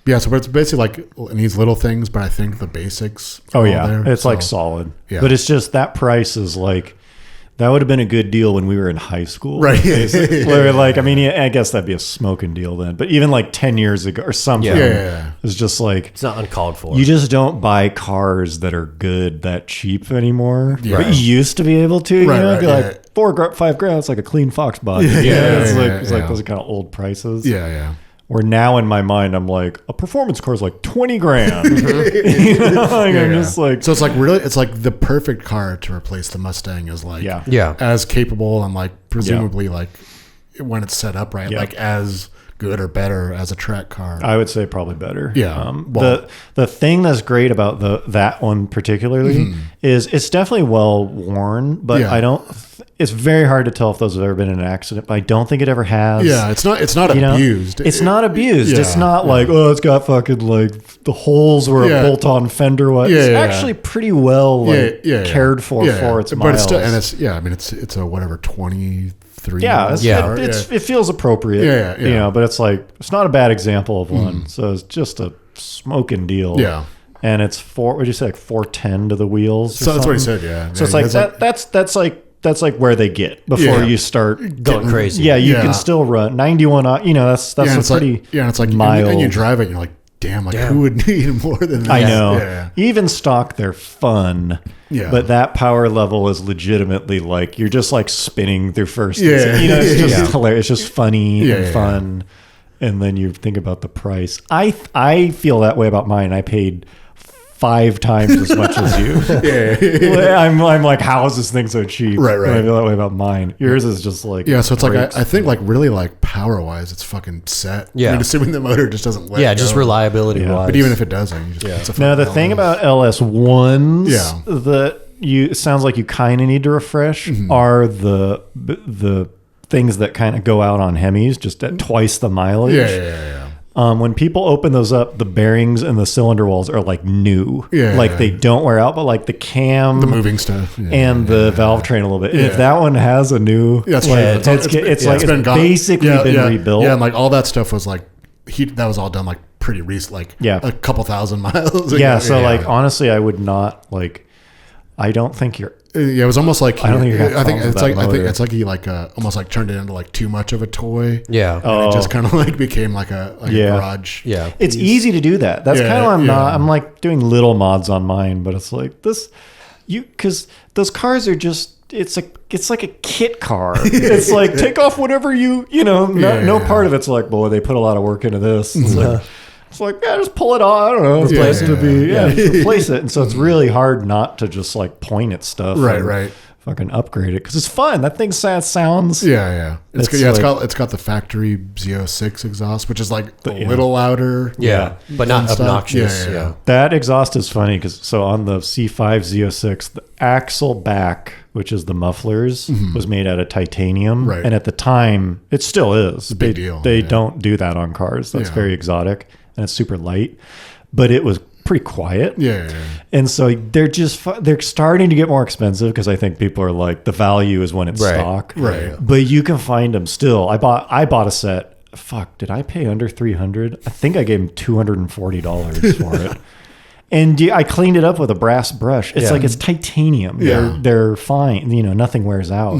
Yeah, so it's basically like it needs little things, but I think the basics. Oh are yeah, all there, it's like so- solid. Yeah. But it's just that price is like that would have been a good deal when we were in high school, Right. basically. Where like I mean, yeah, I guess that'd be a smoking deal then. But even like 10 years ago or something, Yeah. it's just like It's not uncalled for. you just don't buy cars that are good that cheap anymore. Yeah. But you used to be able to, you Right, know, right, be yeah. like $5,000. It's like a clean Fox body. Yeah, it's yeah, like yeah, it's like yeah. those are kind of old prices. Yeah. Where now in my mind I'm like a performance car is like $20,000. You know, like I'm just like So it's like really, it's like the perfect car to replace the Mustang is like Yeah. as capable and like presumably like when it's set up right, Yeah. like as good or better as a track car. I would say probably better. Yeah. The thing that's great about that one particularly is it's definitely well worn, but Yeah. I don't. It's very hard to tell if those have ever been in an accident. But I don't think it ever has. Yeah, it's not You know, abused. It's not abused. Yeah, It's not yeah. like, oh, it's got fucking like the holes where Yeah. a bolt-on fender was. Yeah, It's yeah, actually pretty well like, cared for its but miles. it's still, and it's a whatever 23. Yeah, car. it feels appropriate. Yeah. You know, but it's like it's not a bad example of one. So it's just a smoking deal. Yeah. And it's what did you say, like 410 to the wheels? or So that's what he something? said. Yeah. So it's Yeah, like it's that's like where they get before Yeah. you start Going getting- crazy. Yeah, you Yeah. can still run 91. You know, that's yeah, a it's pretty like, and it's like mild. and you drive it, and you're like, damn, like who would need more than that? I know. Yeah. Even stock, they're fun. Yeah. But that power level is legitimately like you're just like spinning through first. Yeah. You know, it's just Yeah. hilarious. It's just funny Yeah, and yeah, fun. And then you think about the price. I feel that way about mine. I paid 5 times as much as you. I'm like, how is this thing so cheap? Right. And I feel that way about mine. Yours is just like Yeah, so it's like breaks. I think like really like power wise, it's fucking set. Yeah. I mean, assuming the motor just doesn't let Yeah, go. just reliability Yeah. wise. But even if it doesn't, you just, it's a Now the fucking thing element. about LS1s Yeah. that it sounds like you kind of need to refresh Mm-hmm. are the things that kind of go out on HEMIs just at twice the mileage. Yeah. When people open those up, the bearings and the cylinder walls are like new. Yeah. Like they don't wear out, but like the cam The moving stuff. Yeah. and the valve train a little bit. And if Yeah. that one has a new, That's like, right. it's like it's gone. basically been rebuilt. Yeah, and like all that stuff was like that was all done like pretty recent, like Yeah. a couple thousand miles. ago. Yeah. So like honestly, I would not like. I don't think you're. Yeah, it was almost like I don't think you're gonna have I think problems it's with like that motor. it's like he like almost like turned it into like too much of a toy. Yeah. And it just kind of like became like a Yeah. garage. Yeah. It's easy to do that. That's Yeah, kind of I'm not. yeah. I'm like doing little mods on mine, but it's like this, because those cars are just. It's like a kit car. It's like take off whatever you know. No Yeah. part of it's like, boy, they put a lot of work into this. It's like, It's like, yeah, just pull it on. I don't know. Replace it. Just replace it. And so it's really hard not to just like point at stuff. Right. Fucking upgrade it because it's fun. That thing sounds. Yeah. It's like, got the factory Z06 exhaust, which is like a little louder. Yeah, but not obnoxious. Yeah. That exhaust is funny because so on the C5 Z06, the axle back, which is the mufflers, was made out of titanium. Right. And at the time, it still is. It's a big deal. They don't do that on cars. That's very exotic and it's super light. But it was pretty quiet. Yeah. And so they're starting to get more expensive because I think people are like, the value is when it's stock. Right. But you can find them still. I bought a set. Fuck, did I pay under $300? I think I gave him $240 for it. And I cleaned it up with a brass brush. It's like it's titanium. Yeah. They're fine. Nothing wears out.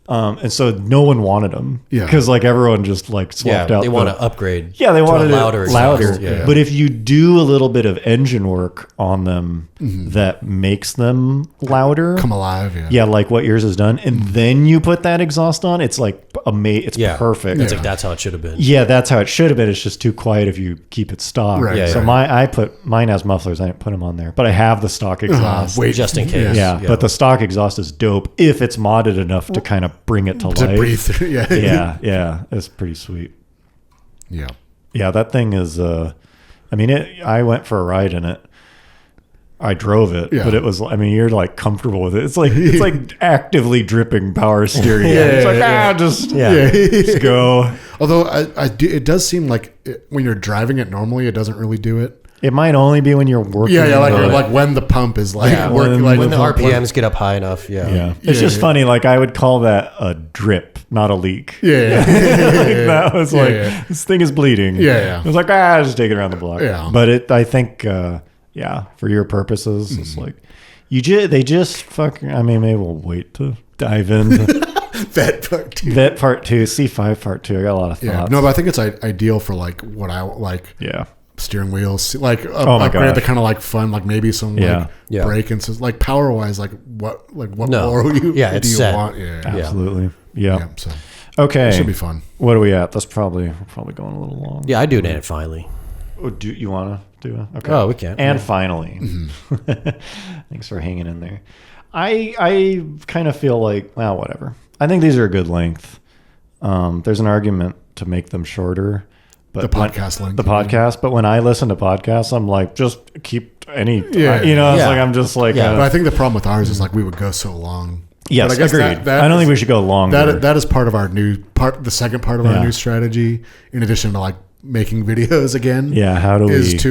And so no one wanted them. Yeah. Because like everyone just like swapped out. They want to upgrade. Yeah, they wanted louder. it louder. Yeah. But if you do a little bit of engine work on them that makes them louder, Come alive. yeah, like what yours has done, and then you put that exhaust on, it's like it's perfect. It's like that's how it should have been. Yeah, that's how it should have been. It's just too quiet if you keep it stock. Right. Yeah, So yeah. mine has mufflers. I didn't put them on there, but I have the stock exhaust. Wait, Just in case. Yeah, but the stock exhaust is dope if it's modded enough to kind of bring it to life. to breathe through. Yeah. Yeah, it's pretty sweet. Yeah. Yeah, that thing is. I went for a ride in it. I drove it, but it was. I mean, you're like comfortable with it. It's like actively dripping power steering. It's like just go. Although it does seem like when you're driving it normally, it doesn't really do it. It might only be when you're working. Yeah, like when the pump is like working, like when the RPMs get up high enough. Yeah. It's just funny. Like I would call that a drip, not a leak. Yeah. That was this thing is bleeding. Yeah. It was like just take it around the block. Yeah. But I think for your purposes, it's like they just fucking. I mean, maybe we'll wait to dive into Vet part 2. Vet part 2, C5 part 2. I got a lot of thoughts. Yeah. No, but I think it's ideal for like what I like. Yeah. Steering wheels, like my upgrade the gosh. kind of like fun, like maybe some like Yeah. brake and so like power wise, like what No. more do you set. want? Yeah. Absolutely. Yeah. Yeah. So Okay. it should be fun. What are we at? We're probably going a little long. Yeah, I do it finally. Oh, do you want to do it? Okay. Oh, we can. And finally, thanks for hanging in there. I kind of feel like, well, whatever. I think these are a good length. There's an argument to make them shorter. But The podcast length. The podcast. But when I listen to podcasts, I'm like, just keep any. Yeah. It's like I'm just like. Yeah. But I think the problem with ours is like we would go so long. Yes, but I guess agreed. that I don't think we should go longer. That is part of our new part. The second part of our new strategy, in addition to like making videos again. Yeah. How do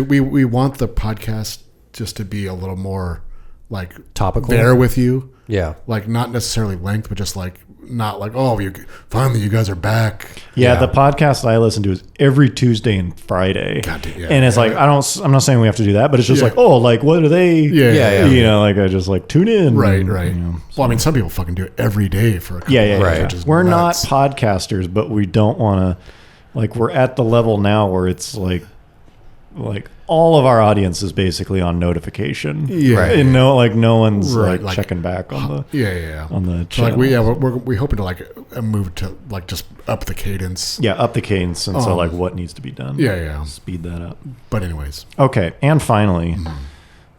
we want the podcast just to be a little more like Topical. there with you. Yeah. Like not necessarily length, but just like not like finally you guys are back. Yeah, the podcast I listen to is every Tuesday and Friday. God damn, yeah. And it's like I'm not saying we have to do that, but it's just like, like what are they? Yeah. Like I just like tune in. Right. So. Well, I mean, some people fucking do it every day for a couple Yeah. hours, Right. which is We're nuts. not podcasters, but we don't want to. Like we're at the level now where it's like all of our audience is basically on notification. Yeah. Right. And no one's Right, like checking back on the on the So channel. like we're hoping to like move to like just up the cadence. Yeah, up the cadence, and so like what needs to be done. Yeah. Speed that up. But anyways, Okay, and finally,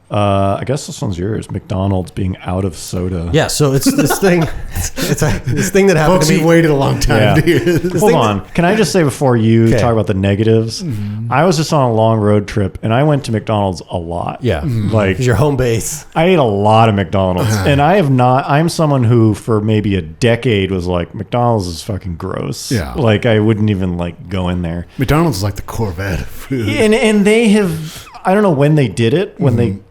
I guess this one's yours. McDonald's being out of soda. Yeah, so it's this thing. This thing that happened folks, to me. you've waited a long time Yeah. to hear this. Hold on. Can I just say before you Okay. talk about the negatives? I was just on a long road trip, and I went to McDonald's a lot. Yeah, Like it's your home base. I ate a lot of McDonald's, and I'm someone who for maybe a decade was like, McDonald's is fucking gross. Yeah. Like I wouldn't even like go in there. McDonald's is like the Corvette of food. And they have, I don't know when they did it,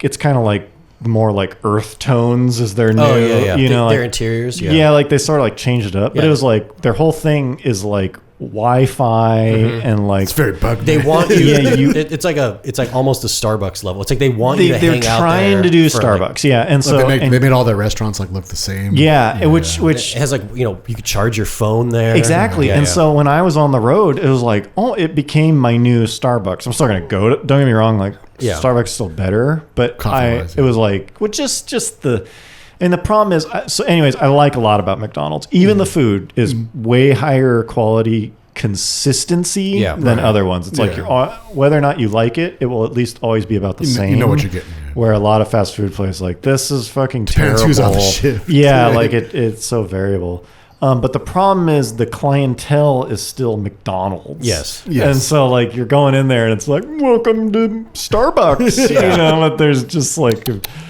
it's kind of like more like earth tones is their new, Their interiors. yeah, like they sort of like changed it up, but Yeah. it was like their whole thing is like Wi-Fi and like It's very bug. They want you. Yeah, it's like almost a Starbucks level. It's like they want you to they're hang out trying there to do for, Starbucks, and so they made all their restaurants like look the same. which It has like you could charge your phone there. exactly. Yeah, And yeah. so when I was on the road, it was like, it became my new Starbucks. I'm still gonna go to. Don't get me wrong, like Starbucks is still better, but Coffee-wise, it was like, just the. And the problem is, so anyways, I like a lot about McDonald's. Even the food is way higher quality consistency Yeah, than right. other ones. It's like whether or not you like it, it will at least always be about the same. You know what you're getting. Where a lot of fast food places like this is fucking Depends terrible. who's on the shift. Yeah, like it's so variable. But the problem is the clientele is still McDonald's. Yes. And so like you're going in there and it's like, welcome to Starbucks. You know, but there's just like,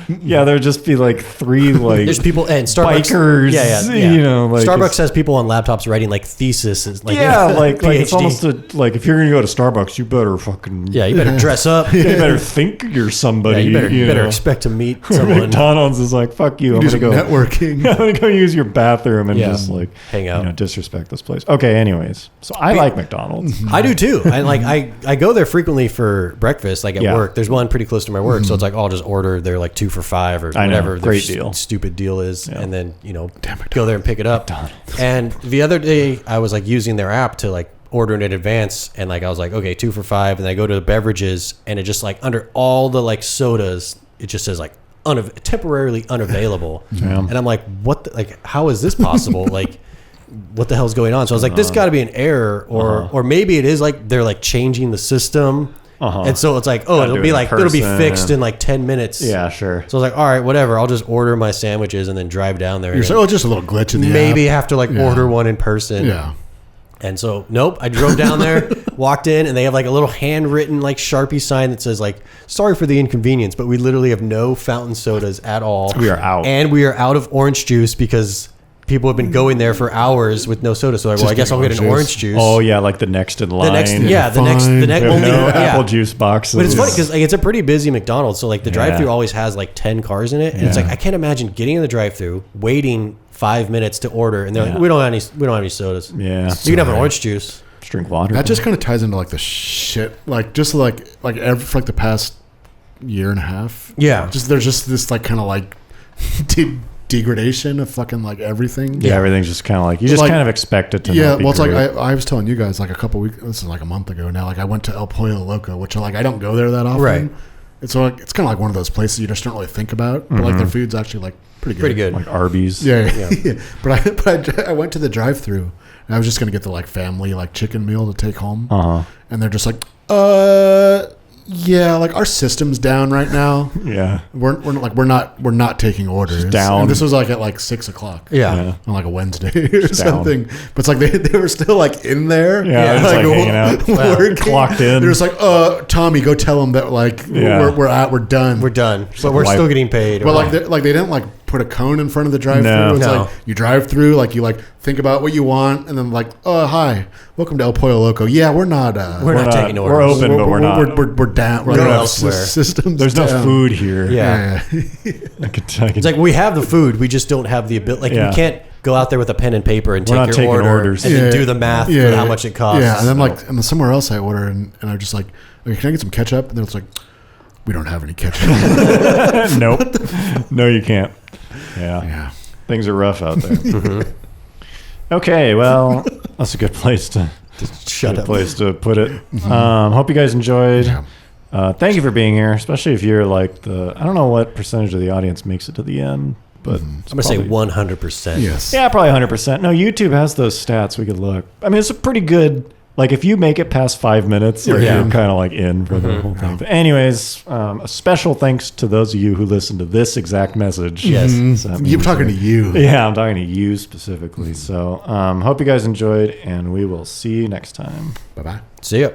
there'd just be like 3 like There's people and Starbucks. bikers. You know, like Starbucks has people on laptops writing like theses. Like, like it's PhD. almost like if you're gonna go to Starbucks, you better fucking You better dress up. you better think you're somebody. You you better know. expect to meet someone. McDonald's is like, fuck you. I'm Do gonna some go networking. I'm gonna go use your bathroom and just like hang out. You know, disrespect this place. Okay, anyways, so I like McDonald's. I do too. I go there frequently for breakfast, like at work. There's one pretty close to my work, so it's like I'll just order their like 2 for $5 or whatever their great deal. stupid deal is, and then go there and pick it up. And the other day I was like using their app to like order in advance, and like I was like, okay, 2 for $5, and I go to the beverages, and it just like under all the like sodas, it just says like temporarily unavailable, and I'm like, what? How is this possible? Like, what the hell's going on? So I was like, this got to be an error, or maybe it is like they're like changing the system. And so it's like, it'll be fixed in like 10 minutes. Yeah, sure. So I was like, all right, whatever. I'll just order my sandwiches and then drive down there. You're saying, just a little glitch in the maybe app. have to like order one in person. Yeah. And so, nope, I drove down there, walked in, and they have like a little handwritten like Sharpie sign that says like, sorry for the inconvenience, but we literally have no fountain sodas at all. We are out. And we are out of orange juice because people have been going there for hours with no soda. So I guess I'll get an orange juice. Oh yeah, like the next in line. The next only apple juice boxes. But it's funny because like, it's a pretty busy McDonald's. So like the drive-thru always has like 10 cars in it, and it's like I can't imagine getting in the drive-thru, waiting 5 minutes to order, and they're like, we don't have any sodas. Yeah, you can have an orange juice. Just drink water. That just kind of ties into like the shit, like just like every for like the past year and a half. Yeah, there's just this like kind of like degradation of fucking like everything. Yeah, everything's just kind of like you just kind of expect it to. Yeah, well, it's like I was telling you guys like a couple weeks. This is like a month ago now. Like I went to El Pollo Loco, which I don't go there that often. Right. It's like it's kind of like one of those places you just don't really think about, but like their food's actually like pretty good. Like Arby's. Yeah. But I went to the drive-thru and I was just gonna get the like family like chicken meal to take home. And they're just like, yeah, like our system's down right now. Yeah, we're not taking orders. Just down. And this was like at like 6 o'clock. Yeah. On like a Wednesday or something. But it's like they were still like in there. Yeah, like hanging out. Working. Clocked in. They're just like, Tommy, go tell them that like we're done. We're done, but we're still getting paid. But like they didn't like put a cone in front of the drive-thru. No. It's like you drive through, like you like think about what you want, and then like, hi, welcome to El Pollo Loco. Yeah, we're not taking orders. We're open, but we're not. We're down. We're elsewhere. Systems. There's no food here. Yeah. It's like we have the food, we just don't have the ability. Like we can't go out there with a pen and paper and take your order orders. and then do the math for how much it costs. Yeah, and then like and then somewhere else I order and I'm just like, okay, can I get some ketchup? And then it's like, we don't have any ketchup. Nope. No, you can't. Yeah. Things are rough out there. Okay, well, that's a good place to put it. Hope you guys enjoyed. Thank you for being here, especially if you're like I don't know what percentage of the audience makes it to the end, but I'm going to say 100%. Yes. Yeah, probably 100%. No, YouTube has those stats. We could look. I mean, it's a pretty good. Like if you make it past 5 minutes, you're kind of like in for the whole thing. But anyways, a special thanks to those of you who listened to this exact message. Yes. So You're talking to you. Yeah, I'm talking to you specifically. So hope you guys enjoyed, and we will see you next time. Bye-bye. See ya.